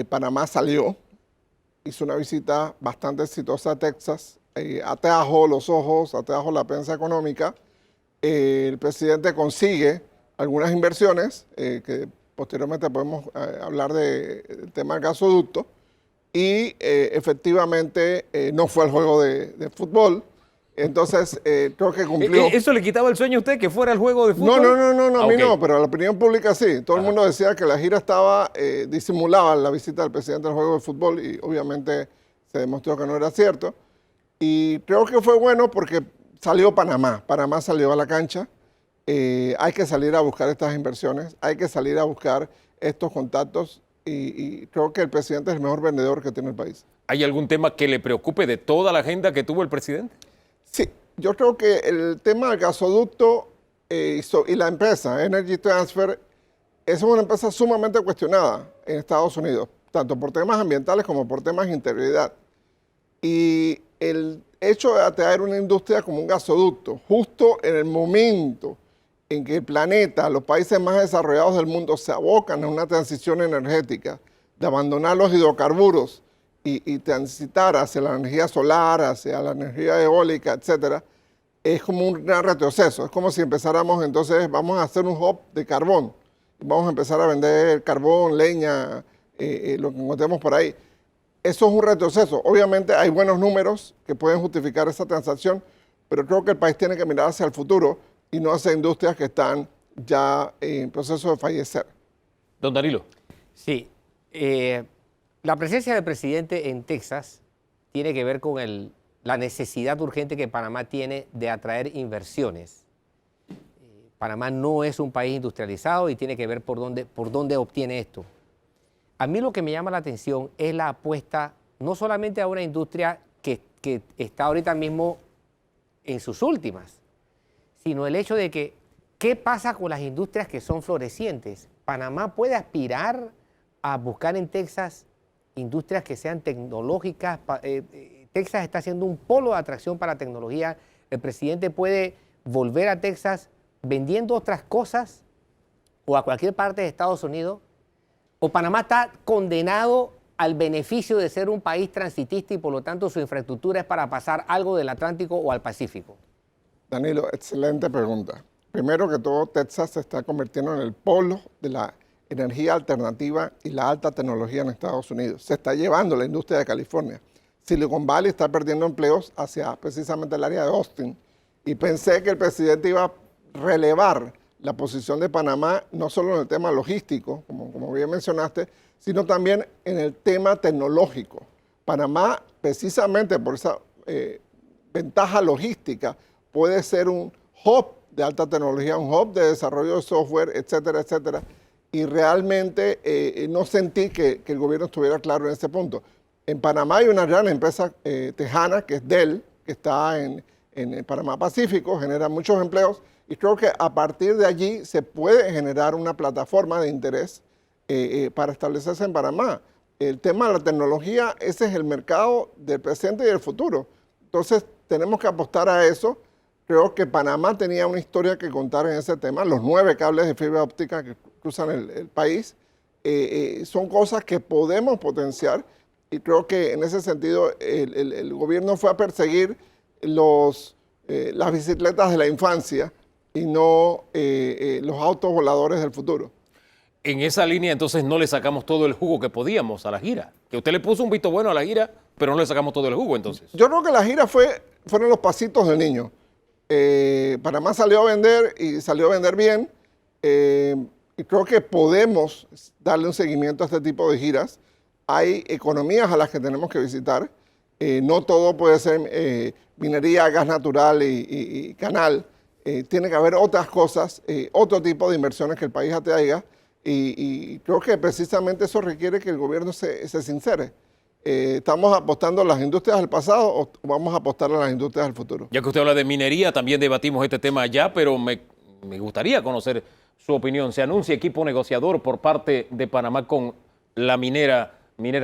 Panamá salió, hizo una visita bastante exitosa a Texas, atrajo los ojos, atrajo la prensa económica. El presidente consigue algunas inversiones, que posteriormente podemos hablar del tema del gasoducto, y efectivamente no fue al juego de fútbol. Entonces, creo que cumplió. ¿Eso le quitaba el sueño a usted, que fuera el juego de fútbol? No, a mí no, pero a la opinión pública sí. Todo el mundo decía que la gira estaba, disimulaba la visita del presidente al juego de fútbol, y obviamente se demostró que no era cierto. Y creo que fue bueno porque salió Panamá. Panamá salió a la cancha. Hay que salir a buscar estas inversiones, hay que salir a buscar estos contactos, y creo que el presidente es el mejor vendedor que tiene el país. ¿Hay algún tema que le preocupe de toda la agenda que tuvo el presidente? Sí, yo creo que el tema del gasoducto y la empresa Energy Transfer es una empresa sumamente cuestionada en Estados Unidos, tanto por temas ambientales como por temas de integridad. Y el hecho de atraer una industria como un gasoducto, justo en el momento en que el planeta, los países más desarrollados del mundo se abocan a una transición energética, de abandonar los hidrocarburos y transitar hacia la energía solar, hacia la energía eólica, etcétera, es como un gran retroceso. Es como si empezáramos, entonces vamos a hacer un hub de carbón. Vamos a empezar a vender carbón, leña, lo que encontremos por ahí. Eso es un retroceso. Obviamente hay buenos números que pueden justificar esa transacción, pero creo que el país tiene que mirar hacia el futuro y no hacia industrias que están ya en proceso de fallecer. Don Danilo. Sí. La presencia del presidente en Texas tiene que ver con la necesidad urgente que Panamá tiene de atraer inversiones. Panamá no es un país industrializado y tiene que ver por dónde obtiene esto. A mí lo que me llama la atención es la apuesta no solamente a una industria que está ahorita mismo en sus últimas, sino el hecho de que, ¿qué pasa con las industrias que son florecientes? Panamá puede aspirar a buscar en Texas industrias que sean tecnológicas. Texas está siendo un polo de atracción para la tecnología. El presidente puede volver a Texas vendiendo otras cosas o a cualquier parte de Estados Unidos. O Panamá está condenado al beneficio de ser un país transitista y por lo tanto su infraestructura es para pasar algo del Atlántico o al Pacífico. Danilo, excelente pregunta. Primero que todo, Texas se está convirtiendo en el polo de la energía alternativa y la alta tecnología en Estados Unidos. Se está llevando la industria de California. Silicon Valley está perdiendo empleos hacia precisamente el área de Austin. Y pensé que el presidente iba a relevar la posición de Panamá, no solo en el tema logístico, como bien mencionaste, sino también en el tema tecnológico. Panamá, precisamente por esa ventaja logística, puede ser un hub de alta tecnología, un hub de desarrollo de software, etcétera, etcétera. Y realmente no sentí que el gobierno estuviera claro en ese punto. En Panamá hay una gran empresa tejana, que es Dell, que está en Panamá Pacífico, genera muchos empleos, y creo que a partir de allí se puede generar una plataforma de interés para establecerse en Panamá. El tema de la tecnología, ese es el mercado del presente y del futuro. Entonces, tenemos que apostar a eso. Creo que Panamá tenía una historia que contar en ese tema. Los 9 cables de fibra óptica que cruzan el país son cosas que podemos potenciar, y creo que en ese sentido el gobierno fue a perseguir las bicicletas de la infancia y no los autos voladores del futuro. En esa línea, entonces, no le sacamos todo el jugo que podíamos a la gira. Que usted le puso un visto bueno a la gira, pero no le sacamos todo el jugo, entonces. Yo creo que la gira fueron los pasitos del niño. Panamá salió a vender y salió a vender bien. Y creo que podemos darle un seguimiento a este tipo de giras. Hay economías a las que tenemos que visitar. No todo puede ser minería, gas natural y canal. Tiene que haber otras cosas, otro tipo de inversiones que el país atraiga. Y creo que precisamente eso requiere que el gobierno se sincere. ¿Estamos apostando a las industrias del pasado o vamos a apostar a las industrias del futuro? Ya que usted habla de minería, también debatimos este tema allá, pero me gustaría conocer su opinión. Se anuncia equipo negociador por parte de Panamá con la minera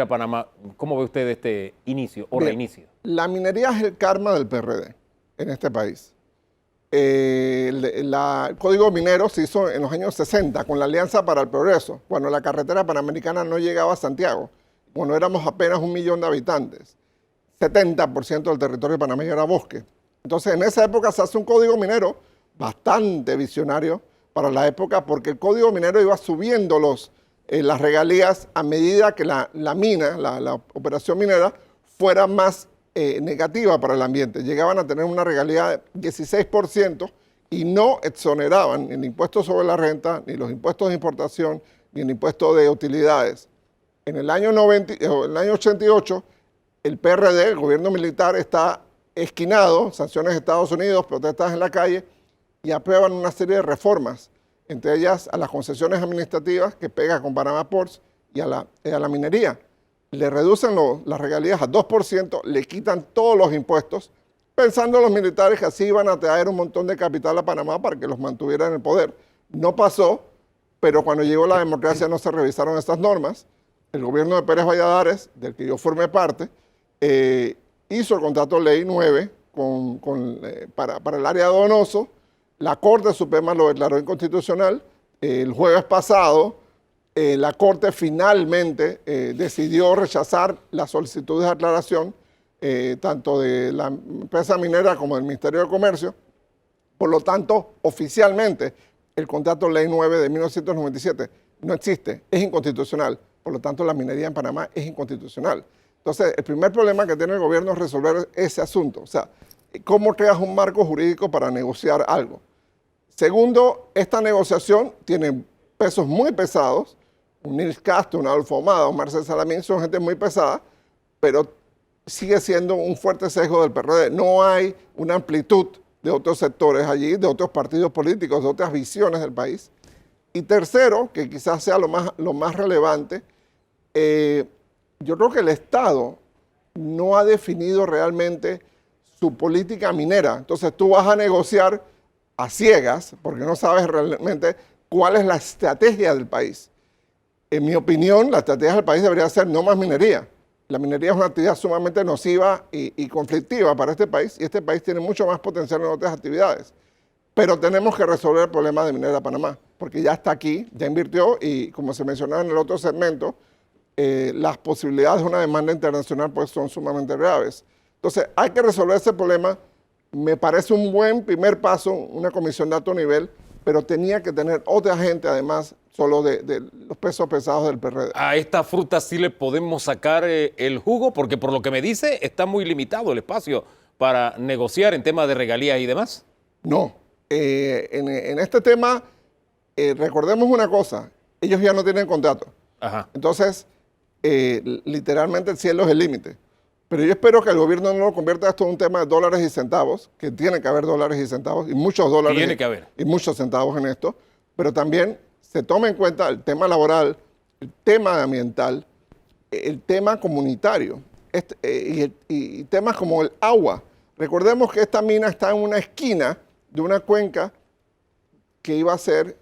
Panamá. ¿Cómo ve usted este inicio o reinicio? La minería es el karma del PRD en este país. El Código Minero se hizo en los años 60 con la Alianza para el Progreso, cuando la carretera panamericana no llegaba a Santiago, cuando éramos apenas 1 millón de habitantes. 70% del territorio panameño era bosque. Entonces, en esa época se hace un código minero bastante visionario para la época, porque el código minero iba subiendo las regalías a medida que la mina, la operación minera, fuera más negativa para el ambiente. Llegaban a tener una regalía de 16% y no exoneraban ni el impuesto sobre la renta, ni los impuestos de importación, ni el impuesto de utilidades. En el año 88, el PRD, el gobierno militar, está esquinado, sanciones de Estados Unidos, protestas en la calle, y aprueban una serie de reformas, entre ellas a las concesiones administrativas que pega con Panamá Ports y a la minería. Le reducen las regalías a 2%, le quitan todos los impuestos, pensando los militares que así iban a traer un montón de capital a Panamá para que los mantuviera en el poder. No pasó, pero cuando llegó la democracia no se revisaron estas normas. El gobierno de Pérez Valladares, del que yo formé parte, hizo el contrato ley 9 para el área de Donoso. La Corte Suprema lo declaró inconstitucional. El jueves pasado, la Corte finalmente decidió rechazar las solicitudes de aclaración, tanto de la empresa minera como del Ministerio de Comercio. Por lo tanto, oficialmente, el contrato ley 9 de 1997 no existe, es inconstitucional. Por lo tanto, la minería en Panamá es inconstitucional. Entonces, el primer problema que tiene el gobierno es resolver ese asunto. O sea, ¿cómo creas un marco jurídico para negociar algo? Segundo, esta negociación tiene pesos muy pesados. Un Nils Castro, un Adolfo Ahumada, un Marcel Salamín son gente muy pesada, pero sigue siendo un fuerte sesgo del PRD. No hay una amplitud de otros sectores allí, de otros partidos políticos, de otras visiones del país. Y tercero, que quizás sea lo más relevante, yo creo que el Estado no ha definido realmente su política minera. Entonces tú vas a negociar a ciegas, porque no sabes realmente cuál es la estrategia del país. En mi opinión, la estrategia del país debería ser no más minería. La minería es una actividad sumamente nociva y conflictiva para este país, y este país tiene mucho más potencial en otras actividades. Pero tenemos que resolver el problema de Minera Panamá, porque ya está aquí, ya invirtió, y como se mencionaba en el otro segmento, las posibilidades de una demanda internacional pues son sumamente graves. Entonces, hay que resolver ese problema me parece un buen primer paso, una comisión de alto nivel, pero tenía que tener otra gente además, solo de los pesos pesados del PRD. A esta fruta sí le podemos sacar el jugo, porque por lo que me dice está muy limitado el espacio para negociar en temas de regalías y demás. No, en este tema, recordemos una cosa, ellos ya no tienen contrato. Ajá. Entonces, literalmente el cielo es el límite. Pero yo espero que el gobierno no lo convierta esto en un tema de dólares y centavos, que tiene que haber dólares y centavos, y muchos dólares Tiene que haber. y muchos centavos en esto, pero también se tome en cuenta el tema laboral, el tema ambiental, el tema comunitario y temas como el agua. Recordemos que esta mina está en una esquina de una cuenca que iba a ser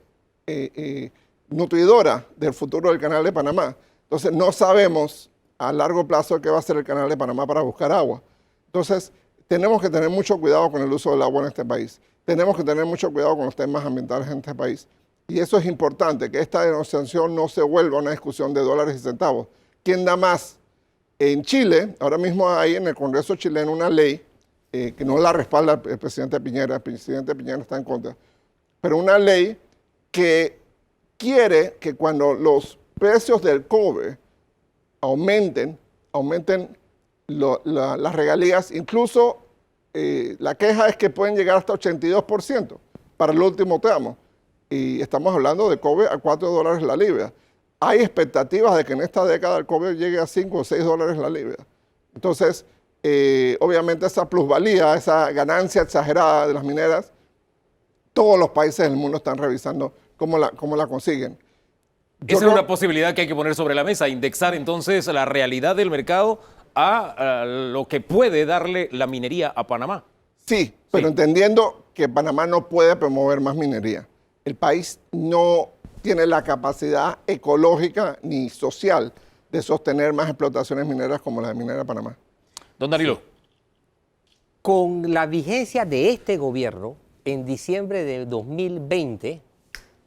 nutridora del futuro del Canal de Panamá. Entonces no sabemos a largo plazo qué va a hacer el Canal de Panamá para buscar agua. Entonces tenemos que tener mucho cuidado con el uso del agua en este país. Tenemos que tener mucho cuidado con los temas ambientales en este país. Y eso es importante, que esta negociación no se vuelva una discusión de dólares y centavos. ¿Quién da más? En Chile, ahora mismo hay en el Congreso chileno una ley que no la respalda el presidente Piñera está en contra, pero una ley que quiere que cuando los precios del cobre aumenten las regalías, incluso la queja es que pueden llegar hasta 82% para el último tramo. Y estamos hablando de cobre a $4 la libra. Hay expectativas de que en esta década el cobre llegue a 5 o 6 dólares la libra. Entonces, obviamente esa plusvalía, esa ganancia exagerada de las mineras, todos los países del mundo están revisando cómo la consiguen. Esa es una posibilidad que hay que poner sobre la mesa, indexar entonces la realidad del mercado a lo que puede darle la minería a Panamá. Sí, pero entendiendo que Panamá no puede promover más minería. El país no tiene la capacidad ecológica ni social de sostener más explotaciones mineras como la de Minera Panamá. Don Danilo. Con la vigencia de este gobierno, en diciembre de 2020,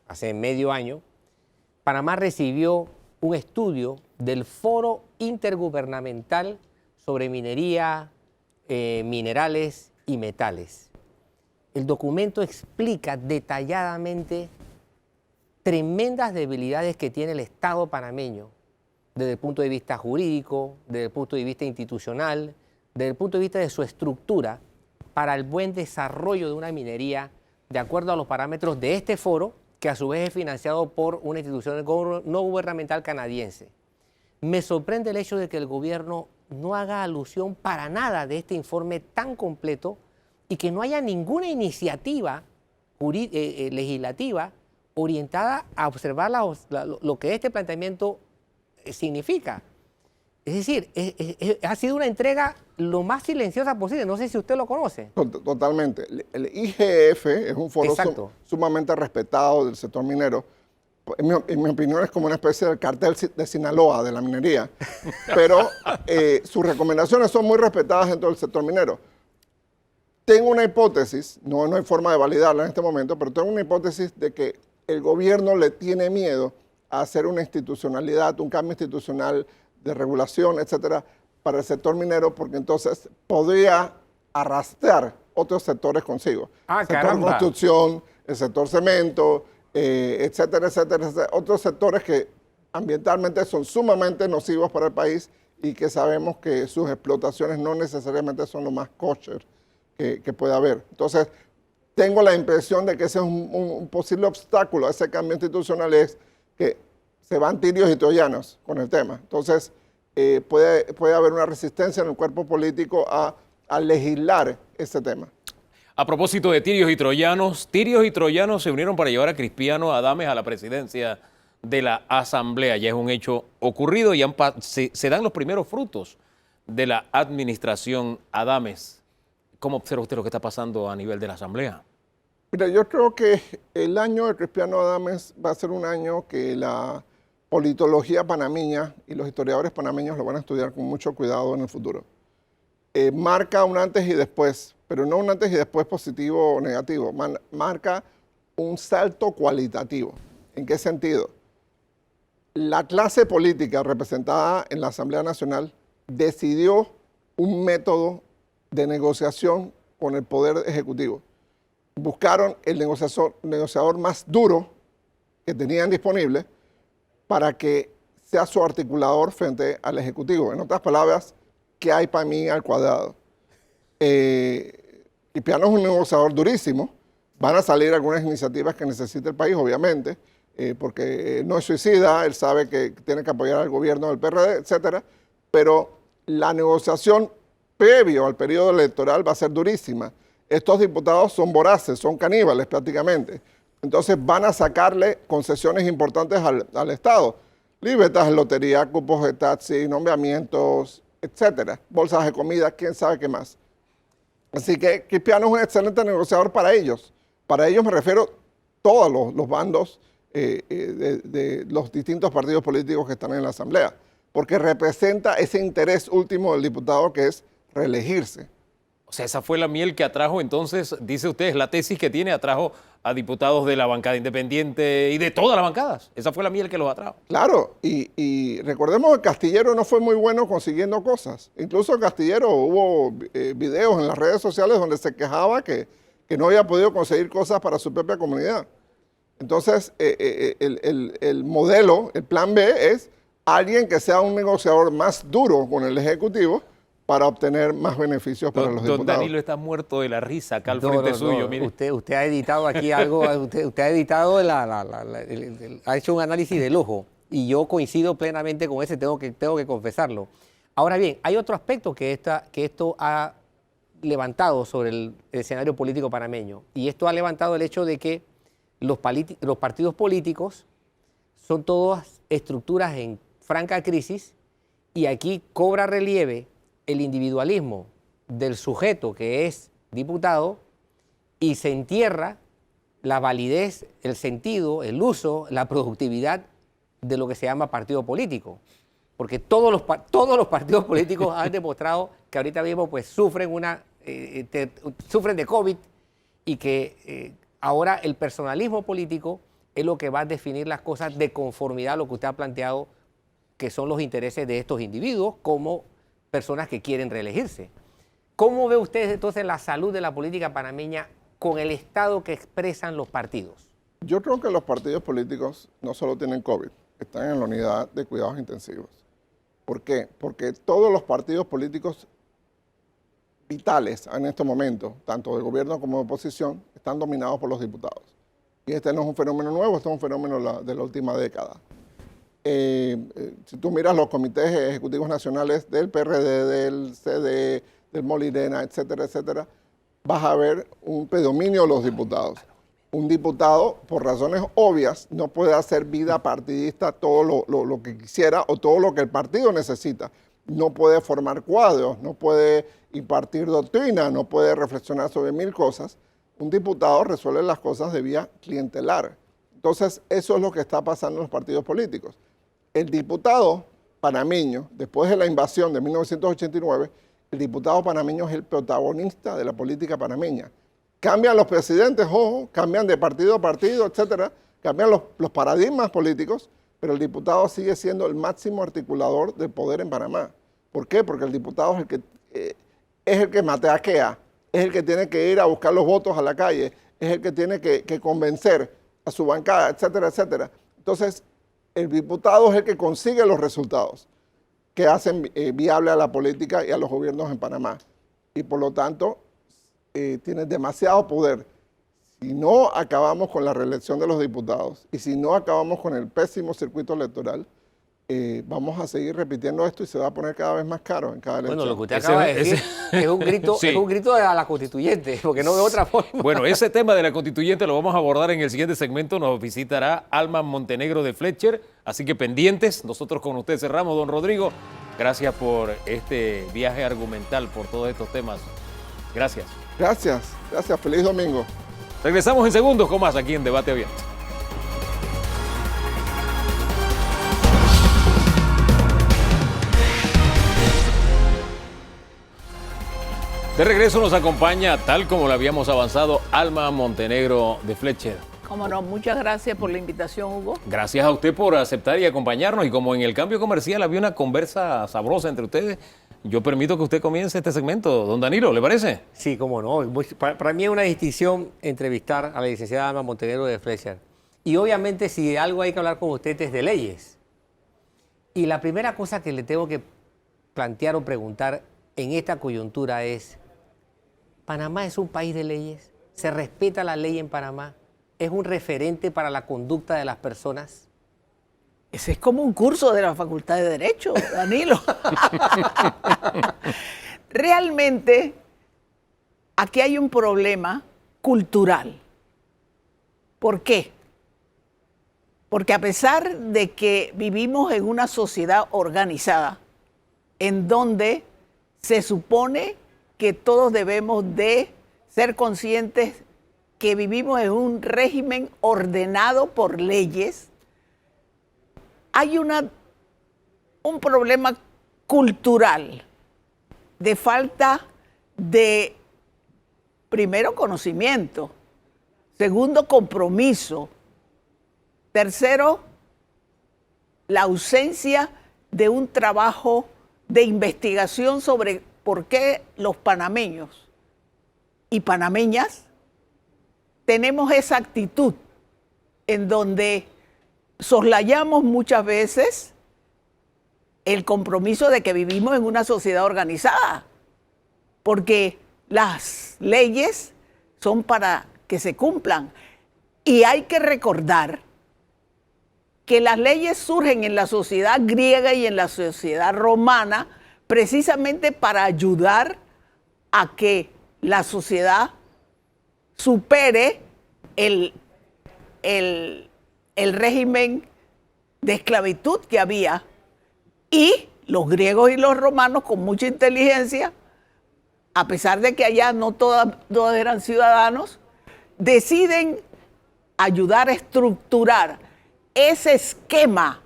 hace medio año, Panamá recibió un estudio del Foro Intergubernamental sobre Minería, Minerales y Metales. El documento explica detalladamente tremendas debilidades que tiene el Estado panameño desde el punto de vista jurídico, desde el punto de vista institucional, desde el punto de vista de su estructura para el buen desarrollo de una minería de acuerdo a los parámetros de este foro, que a su vez es financiado por una institución no gubernamental canadiense. Me sorprende el hecho de que el gobierno no haga alusión para nada de este informe tan completo y que no haya ninguna iniciativa legislativa orientada a observar lo que este planteamiento significa. Es decir, ha sido una entrega lo más silenciosa posible. No sé si usted lo conoce. Totalmente. El IGF es un foro sumamente respetado del sector minero. En mi opinión es como una especie del cartel de Sinaloa de la minería. Pero sus recomendaciones son muy respetadas dentro del sector minero. Tengo una hipótesis, no hay forma de validarla en este momento, pero tengo una hipótesis de que el gobierno le tiene miedo a hacer una institucionalidad, un cambio institucional de regulación, etcétera, para el sector minero, porque entonces podría arrastrar otros sectores consigo. El sector construcción, el sector cemento, etcétera, etcétera, etcétera. Otros sectores que ambientalmente son sumamente nocivos para el país y que sabemos que sus explotaciones no necesariamente son lo más kosher que puede haber. Entonces, tengo la impresión de que ese es un posible obstáculo a ese cambio institucional, es que se van tirios y troyanos con el tema. Entonces, puede haber una resistencia en el cuerpo político a legislar ese tema. A propósito de tirios y troyanos se unieron para llevar a Crispiano Adames a la presidencia de la Asamblea. Ya es un hecho ocurrido y se dan los primeros frutos de la administración Adames. ¿Cómo observa usted lo que está pasando a nivel de la Asamblea? Mira, yo creo que el año de Crispiano Adames va a ser un año que la politología panameña y los historiadores panameños lo van a estudiar con mucho cuidado en el futuro. Marca un antes y después, pero no un antes y después positivo o negativo, marca un salto cualitativo. ¿En qué sentido? La clase política representada en la Asamblea Nacional decidió un método de negociación con el poder ejecutivo. Buscaron el negociador más duro que tenían disponible para que sea su articulador frente al ejecutivo. En otras palabras, ¿qué hay para mí al cuadrado? Kipiano es un negociador durísimo. Van a salir algunas iniciativas que necesita el país, obviamente, porque no es suicida, él sabe que tiene que apoyar al gobierno del PRD, etcétera, pero la negociación previo al periodo electoral va a ser durísima. Estos diputados son voraces, son caníbales prácticamente. Entonces van a sacarle concesiones importantes al Estado. Libertades de lotería, cupos de taxi, nombramientos, etcétera. Bolsas de comida, quién sabe qué más. Así que Kipiano es un excelente negociador para ellos. Para ellos me refiero todos los bandos de los distintos partidos políticos que están en la Asamblea, porque representa ese interés último del diputado que es reelegirse. O sea, esa fue la miel que atrajo, entonces, dice usted, es la tesis que tiene, atrajo a diputados de la bancada independiente y de todas las bancadas. Esa fue la miel que los atrajo. Claro, y recordemos que Castillero no fue muy bueno consiguiendo cosas. Incluso Castillero hubo videos en las redes sociales donde se quejaba que no había podido conseguir cosas para su propia comunidad. Entonces, el modelo, el plan B es alguien que sea un negociador más duro con el Ejecutivo para obtener más beneficios para los diputados. Don Danilo está muerto de la risa acá al frente suyo. Mire. Usted ha editado aquí algo, usted ha editado, ha hecho un análisis del ojo y yo coincido plenamente con ese, tengo que confesarlo. Ahora bien, hay otro aspecto que esto ha levantado sobre el escenario político panameño y esto ha levantado el hecho de que los partidos políticos son todas estructuras en franca crisis y aquí cobra relieve el individualismo del sujeto que es diputado y se entierra la validez, el sentido, el uso, la productividad de lo que se llama partido político. Porque todos los partidos políticos han demostrado que ahorita mismo pues, sufren de COVID y que ahora el personalismo político es lo que va a definir las cosas de conformidad a lo que usted ha planteado, que son los intereses de estos individuos como personas que quieren reelegirse. ¿Cómo ve usted entonces la salud de la política panameña con el estado que expresan los partidos? Yo creo que los partidos políticos no solo tienen COVID, están en la unidad de cuidados intensivos. ¿Por qué? Porque todos los partidos políticos vitales en este momento, tanto de gobierno como de oposición, están dominados por los diputados. Y este no es un fenómeno nuevo, este es un fenómeno de la última década. Si tú miras los comités ejecutivos nacionales del PRD, del CD, del Molirena, etcétera, etcétera, vas a ver un predominio de los diputados. Un diputado, por razones obvias, no puede hacer vida partidista todo lo que quisiera o todo lo que el partido necesita. No puede formar cuadros, no puede impartir doctrina, no puede reflexionar sobre mil cosas. Un diputado resuelve las cosas de vía clientelar. Entonces, eso es lo que está pasando en los partidos políticos. El diputado panameño, después de la invasión de 1989, el diputado panameño es el protagonista de la política panameña. Cambian los presidentes, ojo, cambian de partido a partido, etcétera, cambian los paradigmas políticos, pero el diputado sigue siendo el máximo articulador del poder en Panamá. ¿Por qué? Porque el diputado es el que mateaquea, es el que tiene que ir a buscar los votos a la calle, es el que tiene que convencer a su bancada, etcétera, etcétera. Entonces, el diputado es el que consigue los resultados que hacen viable a la política y a los gobiernos en Panamá. Y por lo tanto, tiene demasiado poder. Si no acabamos con la reelección de los diputados y si no acabamos con el pésimo circuito electoral, vamos a seguir repitiendo esto y se va a poner cada vez más caro en cada elección. Bueno, lo que usted acaba de decir es un grito, sí, es un grito a la constituyente, porque no de otra forma. Bueno, ese tema de la constituyente lo vamos a abordar en el siguiente segmento. Nos visitará Alma Montenegro de Fletcher, así que pendientes. Nosotros con usted cerramos, don Rodrigo. Gracias por este viaje argumental, por todos estos temas. Gracias. Gracias. Feliz domingo. Regresamos en segundos con más aquí en Debate Abierto. De regreso nos acompaña, tal como lo habíamos avanzado, Alma Montenegro de Fletcher. Cómo no, muchas gracias por la invitación, Hugo. Gracias a usted por aceptar y acompañarnos. Y como en el cambio comercial había una conversa sabrosa entre ustedes, yo permito que usted comience este segmento, don Danilo, ¿le parece? Sí, cómo no. Para mí es una distinción entrevistar a la licenciada Alma Montenegro de Fletcher. Y obviamente si algo hay que hablar con usted es de leyes. Y la primera cosa que le tengo que plantear o preguntar en esta coyuntura es, ¿Panamá es un país de leyes? ¿Se respeta la ley en Panamá? ¿Es un referente para la conducta de las personas? Ese es como un curso de la Facultad de Derecho, Danilo. Realmente, aquí hay un problema cultural. ¿Por qué? Porque a pesar de que vivimos en una sociedad organizada, en donde se supone que todos debemos de ser conscientes que vivimos en un régimen ordenado por leyes, hay un problema cultural de falta de, primero, conocimiento, segundo, compromiso, tercero, la ausencia de un trabajo de investigación sobre por qué los panameños y panameñas tenemos esa actitud en donde soslayamos muchas veces el compromiso de que vivimos en una sociedad organizada, porque las leyes son para que se cumplan. Y hay que recordar que las leyes surgen en la sociedad griega y en la sociedad romana precisamente para ayudar a que la sociedad supere el régimen de esclavitud que había. Y los griegos y los romanos, con mucha inteligencia, a pesar de que allá no todos eran ciudadanos, deciden ayudar a estructurar ese esquema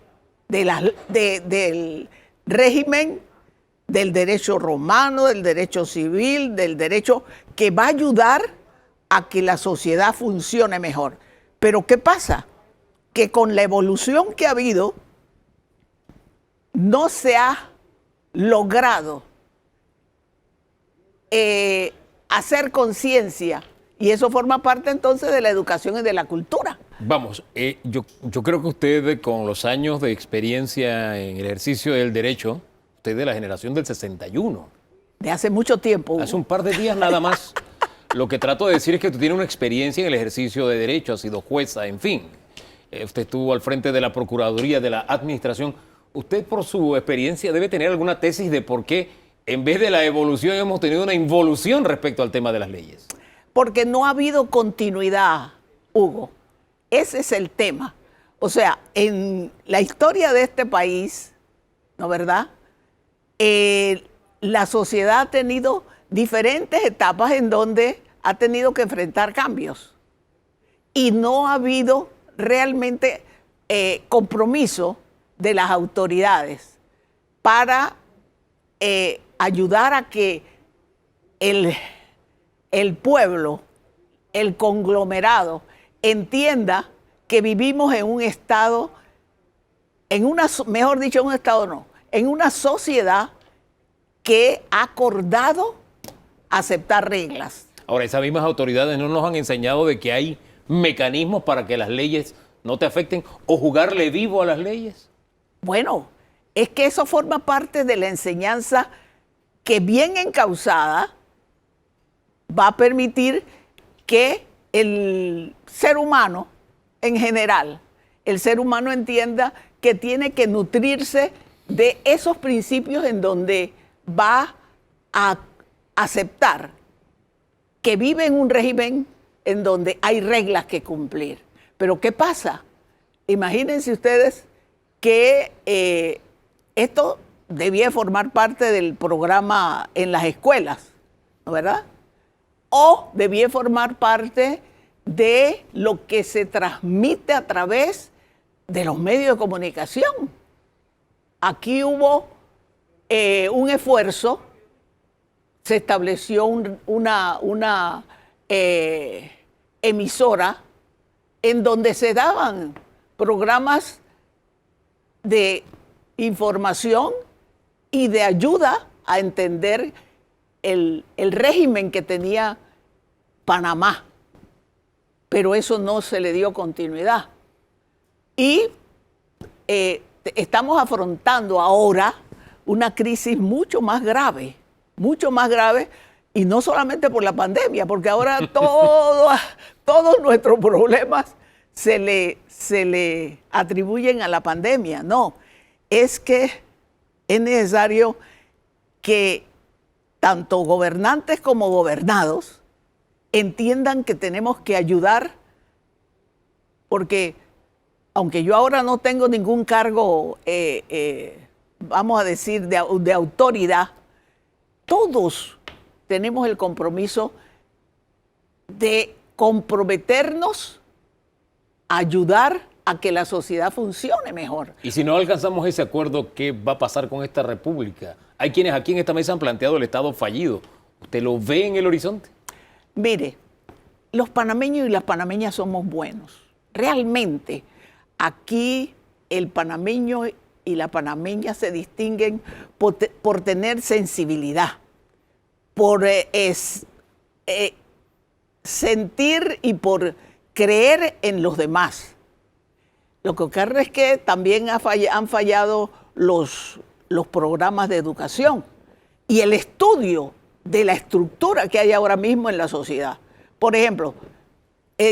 del régimen del derecho romano, del derecho civil, del derecho que va a ayudar a que la sociedad funcione mejor. Pero ¿qué pasa? Que con la evolución que ha habido, no se ha logrado hacer conciencia, y eso forma parte entonces de la educación y de la cultura. Vamos, yo creo que usted con los años de experiencia en el ejercicio del derecho, usted es de la generación del 61. De hace mucho tiempo, Hugo. Hace un par de días nada más. Lo que trato de decir es que usted tiene una experiencia en el ejercicio de derecho, ha sido jueza, en fin. Usted estuvo al frente de la Procuraduría, de la Administración. Usted, por su experiencia, debe tener alguna tesis de por qué, en vez de la evolución, hemos tenido una involución respecto al tema de las leyes. Porque no ha habido continuidad, Hugo. Ese es el tema. O sea, en la historia de este país, ¿no verdad? La sociedad ha tenido diferentes etapas en donde ha tenido que enfrentar cambios. Y no ha habido realmente compromiso de las autoridades para ayudar a que el pueblo, el conglomerado, entienda que vivimos en un estado, mejor dicho, en una sociedad que ha acordado aceptar reglas. Ahora, esas mismas autoridades no nos han enseñado de que hay mecanismos para que las leyes no te afecten o jugarle vivo a las leyes. Bueno, es que eso forma parte de la enseñanza que bien encauzada va a permitir que el ser humano en general, el ser humano entienda que tiene que nutrirse de esos principios en donde va a aceptar que vive en un régimen en donde hay reglas que cumplir. Pero ¿qué pasa? Imagínense ustedes que esto debía formar parte del programa en las escuelas, ¿no verdad? O debía formar parte de lo que se transmite a través de los medios de comunicación. Aquí hubo un esfuerzo, se estableció una emisora en donde se daban programas de información y de ayuda a entender el régimen que tenía Panamá, pero eso no se le dio continuidad. Y estamos afrontando ahora una crisis mucho más grave, y no solamente por la pandemia, porque ahora todos nuestros problemas se le atribuyen a la pandemia. No, es que es necesario que tanto gobernantes como gobernados entiendan que tenemos que ayudar, porque aunque yo ahora no tengo ningún cargo, vamos a decir, de autoridad, todos tenemos el compromiso de comprometernos a ayudar a que la sociedad funcione mejor. Y si no alcanzamos ese acuerdo, ¿qué va a pasar con esta república? Hay quienes aquí en esta mesa han planteado el Estado fallido. ¿Usted lo ve en el horizonte? Mire, los panameños y las panameñas somos buenos. Realmente, aquí el panameño y la panameña se distinguen por tener sensibilidad, por sentir y por creer en los demás. Lo que ocurre es que también han fallado los programas de educación y el estudio de la estructura que hay ahora mismo en la sociedad. Por ejemplo,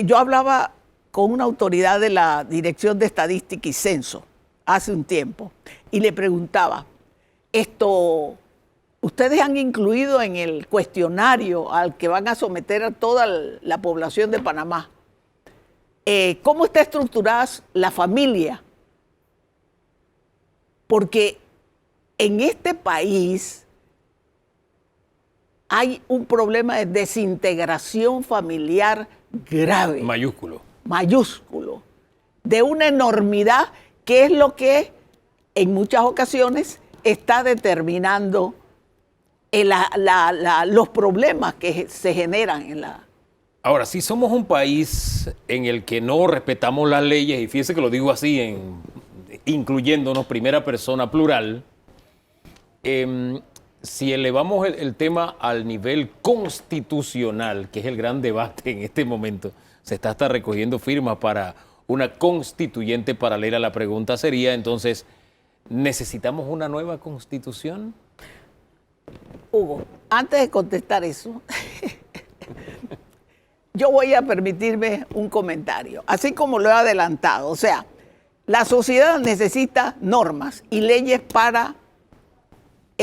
yo hablaba con una autoridad de la Dirección de Estadística y Censo hace un tiempo y le preguntaba, ustedes han incluido en el cuestionario al que van a someter a toda la población de Panamá, ¿cómo está estructurada la familia? Porque en este país hay un problema de desintegración familiar grave. Mayúsculo. Mayúsculo. De una enormidad que es lo que en muchas ocasiones está determinando los problemas que se generan en la... Ahora, si somos un país en el que no respetamos las leyes, y fíjese que lo digo así, incluyéndonos primera persona plural, si elevamos el tema al nivel constitucional, que es el gran debate en este momento, se está hasta recogiendo firmas para una constituyente paralela. La pregunta sería, entonces, ¿necesitamos una nueva constitución? Hugo, antes de contestar eso, yo voy a permitirme un comentario, así como lo he adelantado. O sea, la sociedad necesita normas y leyes para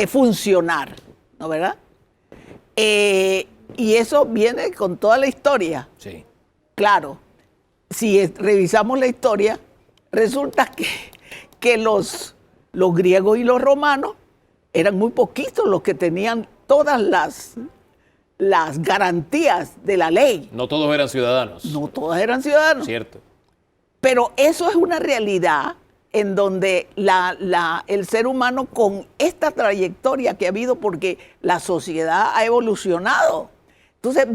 funcionar, ¿no verdad? Y eso viene con toda la historia. Sí. Claro, si revisamos la historia, resulta que los griegos y los romanos eran muy poquitos los que tenían todas las garantías de la ley. No todos eran ciudadanos. No todos eran ciudadanos. Cierto. Pero eso es una realidad en donde el ser humano, con esta trayectoria que ha habido, porque la sociedad ha evolucionado. Entonces,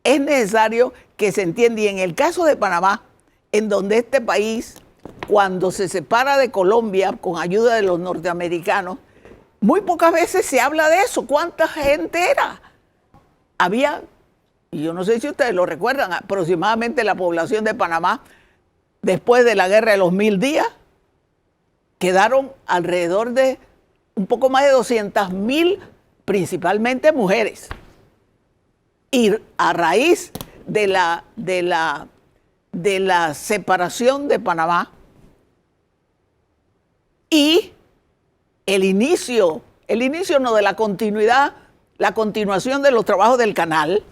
es necesario que se entienda. Y en el caso de Panamá, en donde este país, cuando se separa de Colombia con ayuda de los norteamericanos, muy pocas veces se habla de eso. ¿Cuánta gente era? Había, y yo no sé si ustedes lo recuerdan, aproximadamente la población de Panamá, después de la Guerra de los 1000 días, quedaron alrededor de un poco más de 200,000, principalmente mujeres. Y a raíz de la separación de Panamá y el inicio no, de la continuidad, la continuación de los trabajos del canal,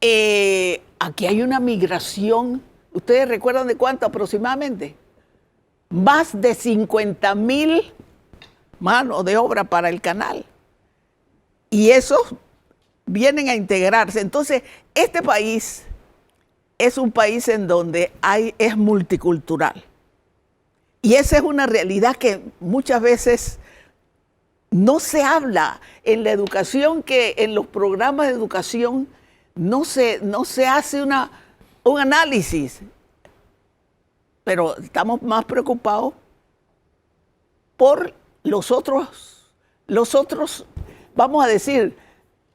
aquí hay una migración. ¿Ustedes recuerdan de cuánto aproximadamente? Más de 50,000 manos de obra para el canal. Y esos vienen a integrarse. Entonces, este país es un país en donde es multicultural. Y esa es una realidad que muchas veces no se habla en la educación, que en los programas de educación no se hace un análisis. Pero estamos más preocupados por los otros los otros, vamos a decir,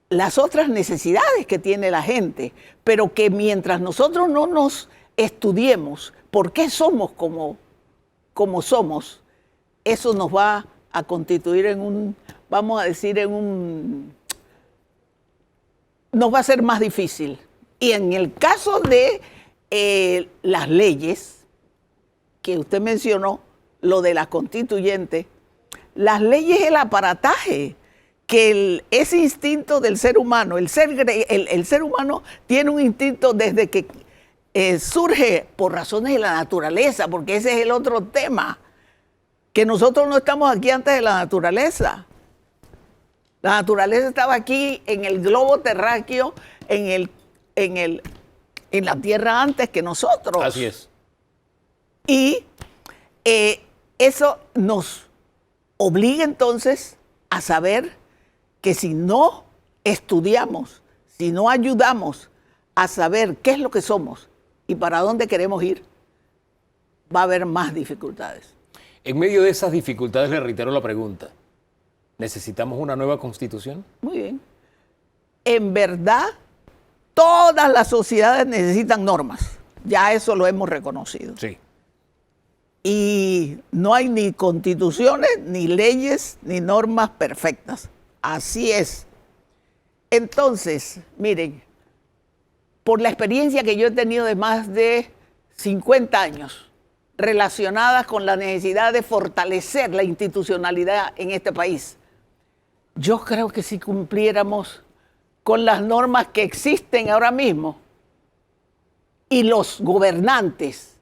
las otras necesidades que tiene la gente, pero que mientras nosotros no nos estudiemos por qué somos como somos, eso nos va a constituir en un, vamos a decir, nos va a ser más difícil. Y en el caso de las leyes, que usted mencionó, lo de la constituyente, las leyes es el aparataje, que ese instinto del ser humano, el ser humano tiene un instinto desde que surge por razones de la naturaleza, porque ese es el otro tema, que nosotros no estamos aquí antes de la naturaleza. La naturaleza estaba aquí en el globo terráqueo, en la Tierra antes que nosotros. Así es. Y eso nos obliga entonces a saber que si no estudiamos, si no ayudamos a saber qué es lo que somos y para dónde queremos ir, va a haber más dificultades. En medio de esas dificultades le reitero la pregunta. ¿Necesitamos una nueva constitución? Muy bien. En verdad, todas las sociedades necesitan normas. Ya eso lo hemos reconocido. Sí. Y no hay ni constituciones, ni leyes, ni normas perfectas. Así es. Entonces, miren, por la experiencia que yo he tenido de más de 50 años relacionadas con la necesidad de fortalecer la institucionalidad en este país, yo creo que si cumpliéramos con las normas que existen ahora mismo y los gobernantes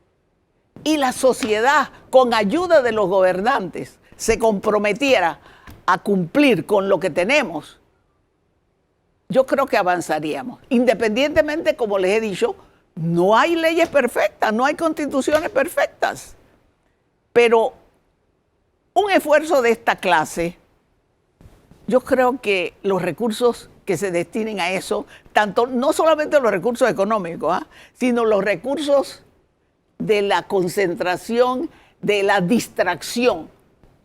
y la sociedad, con ayuda de los gobernantes, se comprometiera a cumplir con lo que tenemos, yo creo que avanzaríamos. Independientemente, como les he dicho, no hay leyes perfectas, no hay constituciones perfectas. Pero un esfuerzo de esta clase, yo creo que los recursos que se destinen a eso, tanto no solamente los recursos económicos, sino los recursos de la concentración, de la distracción,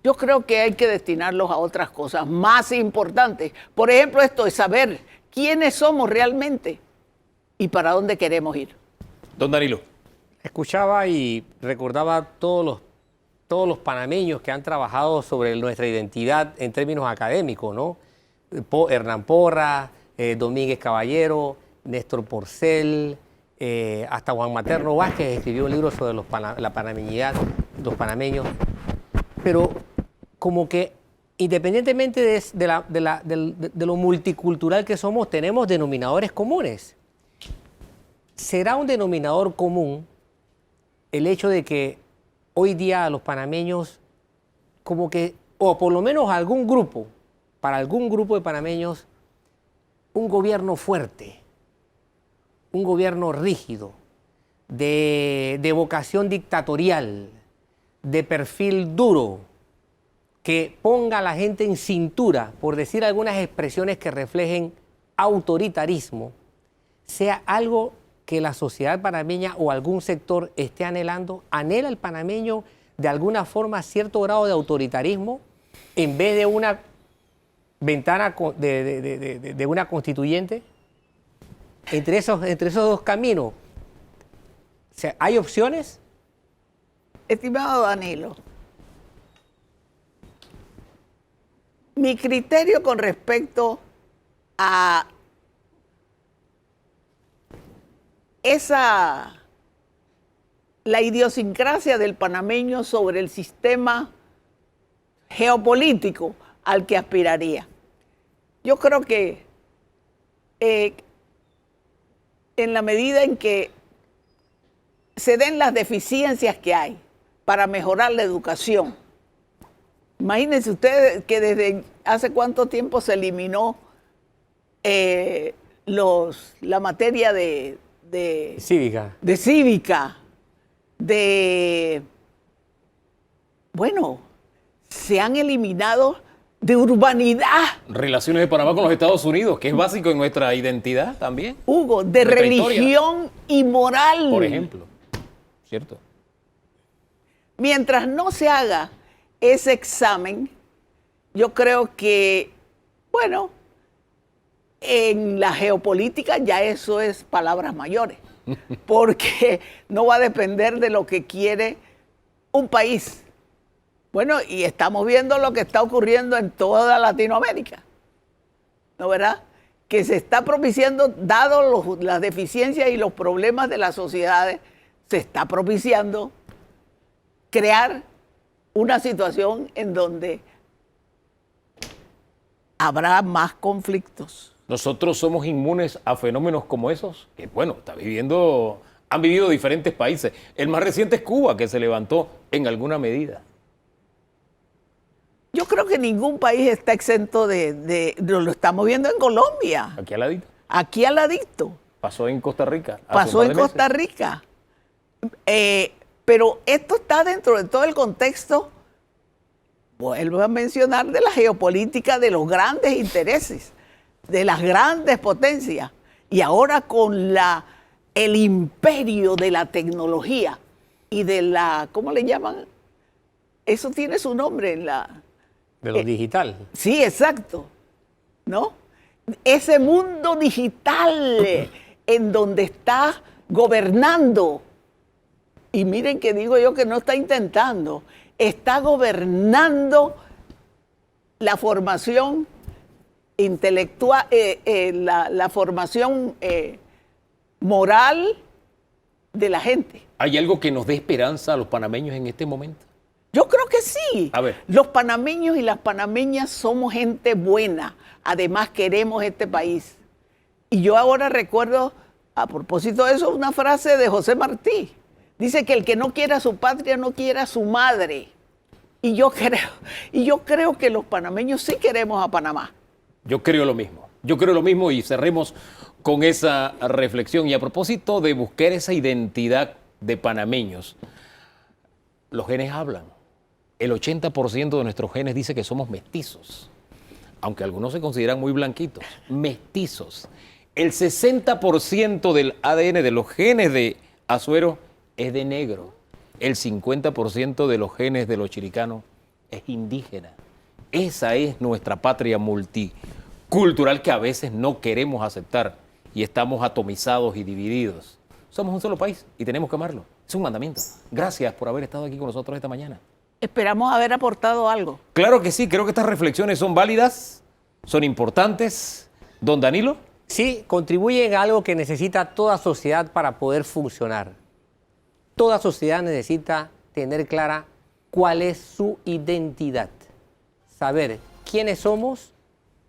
yo creo que hay que destinarlos a otras cosas más importantes. Por ejemplo, esto es saber quiénes somos realmente y para dónde queremos ir. Don Danilo. Escuchaba y recordaba todos los panameños que han trabajado sobre nuestra identidad en términos académicos, ¿no? Hernán Porras, Domínguez Caballero, Néstor Porcel, hasta Juan Materno Vázquez escribió un libro sobre la panameñidad, los panameños. Pero como que independientemente de lo multicultural que somos, tenemos denominadores comunes. ¿Será un denominador común el hecho de que hoy día a los panameños, como que, o por lo menos para algún grupo de panameños, un gobierno fuerte, un gobierno rígido, de vocación dictatorial, de perfil duro, que ponga a la gente en cintura, por decir algunas expresiones que reflejen autoritarismo, sea algo que la sociedad panameña o algún sector esté anhelando? ¿Anhela el panameño de alguna forma cierto grado de autoritarismo en vez de una ventana de una constituyente? Entre esos dos caminos, o sea, ¿hay opciones? Estimado Danilo, mi criterio con respecto a la idiosincrasia del panameño sobre el sistema geopolítico al que aspiraría. Yo creo que en la medida en que se den las deficiencias que hay para mejorar la educación, imagínense ustedes que desde hace cuánto tiempo se eliminó la materia de cívica. Bueno, se han eliminado de urbanidad. Relaciones de Panamá con los Estados Unidos, que es básico en nuestra identidad también. Hugo, de nuestra religión y moral. Por ejemplo, ¿cierto? Mientras no se haga ese examen, yo creo que, bueno, en la geopolítica ya eso es palabras mayores, porque no va a depender de lo que quiere un país. Bueno, y estamos viendo lo que está ocurriendo en toda Latinoamérica, ¿no verdad? Que se está propiciando, dado las deficiencias y los problemas de las sociedades, se está propiciando crear una situación en donde habrá más conflictos. Nosotros somos inmunes a fenómenos como esos, que bueno, han vivido diferentes países. El más reciente es Cuba, que se levantó en alguna medida. Yo creo que ningún país está exento lo estamos viendo en Colombia. Aquí al ladito. Aquí al ladito. Pasó en Costa Rica. Pasó en Costa Rica. Pero esto está dentro de todo el contexto, vuelvo a mencionar, de la geopolítica, de los grandes intereses, de las grandes potencias. Y ahora con el imperio de la tecnología y de la, ¿cómo le llaman? Eso tiene su nombre en la... De lo digital. Sí, exacto. ¿No? Ese mundo digital en donde está gobernando. Y miren que digo yo que no está intentando, está gobernando la formación intelectual, la formación moral de la gente. ¿Hay algo que nos dé esperanza a los panameños en este momento? Yo creo que sí. A ver. Los panameños y las panameñas somos gente buena. Además, queremos este país. Y yo ahora recuerdo, a propósito de eso, una frase de José Martí. Dice que el que no quiera a su patria no quiere a su madre. Y yo creo que los panameños sí queremos a Panamá. Yo creo lo mismo y cerremos con esa reflexión. Y a propósito de buscar esa identidad de panameños, los genes hablan. El 80% de nuestros genes dice que somos mestizos, aunque algunos se consideran muy blanquitos, mestizos. El 60% del ADN de los genes de Azuero es de negro. El 50% de los genes de los chiricanos es indígena. Esa es nuestra patria multicultural que a veces no queremos aceptar y estamos atomizados y divididos. Somos un solo país y tenemos que amarlo. Es un mandamiento. Gracias por haber estado aquí con nosotros esta mañana. Esperamos haber aportado algo. Claro que sí, creo que estas reflexiones son válidas, son importantes. Don Danilo. Sí, contribuyen a algo que necesita toda sociedad para poder funcionar. Toda sociedad necesita tener clara cuál es su identidad, saber quiénes somos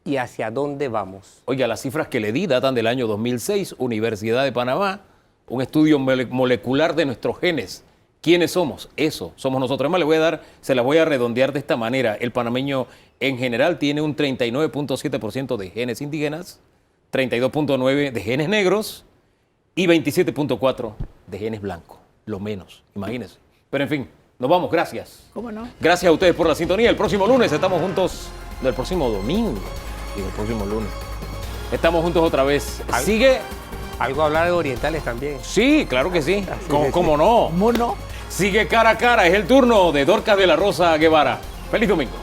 y hacia dónde vamos. Oiga, las cifras que le di datan del año 2006, Universidad de Panamá, un estudio molecular de nuestros genes. ¿Quiénes somos? Eso, somos nosotros. Además, se las voy a redondear de esta manera. El panameño en general tiene un 39.7% de genes indígenas, 32.9% de genes negros y 27.4% de genes blancos. Lo menos, imagínense. Pero en fin, nos vamos, gracias. ¿Cómo no? Gracias a ustedes por la sintonía. El próximo lunes estamos juntos, no, el próximo domingo, digo, el próximo lunes. Estamos juntos otra vez. Sigue... Algo hablar de orientales también. Sí, claro que sí. ¿Cómo no? ¿Cómo no? Sigue cara a cara, es el turno de Dorcas de la Rosa Guevara. Feliz domingo.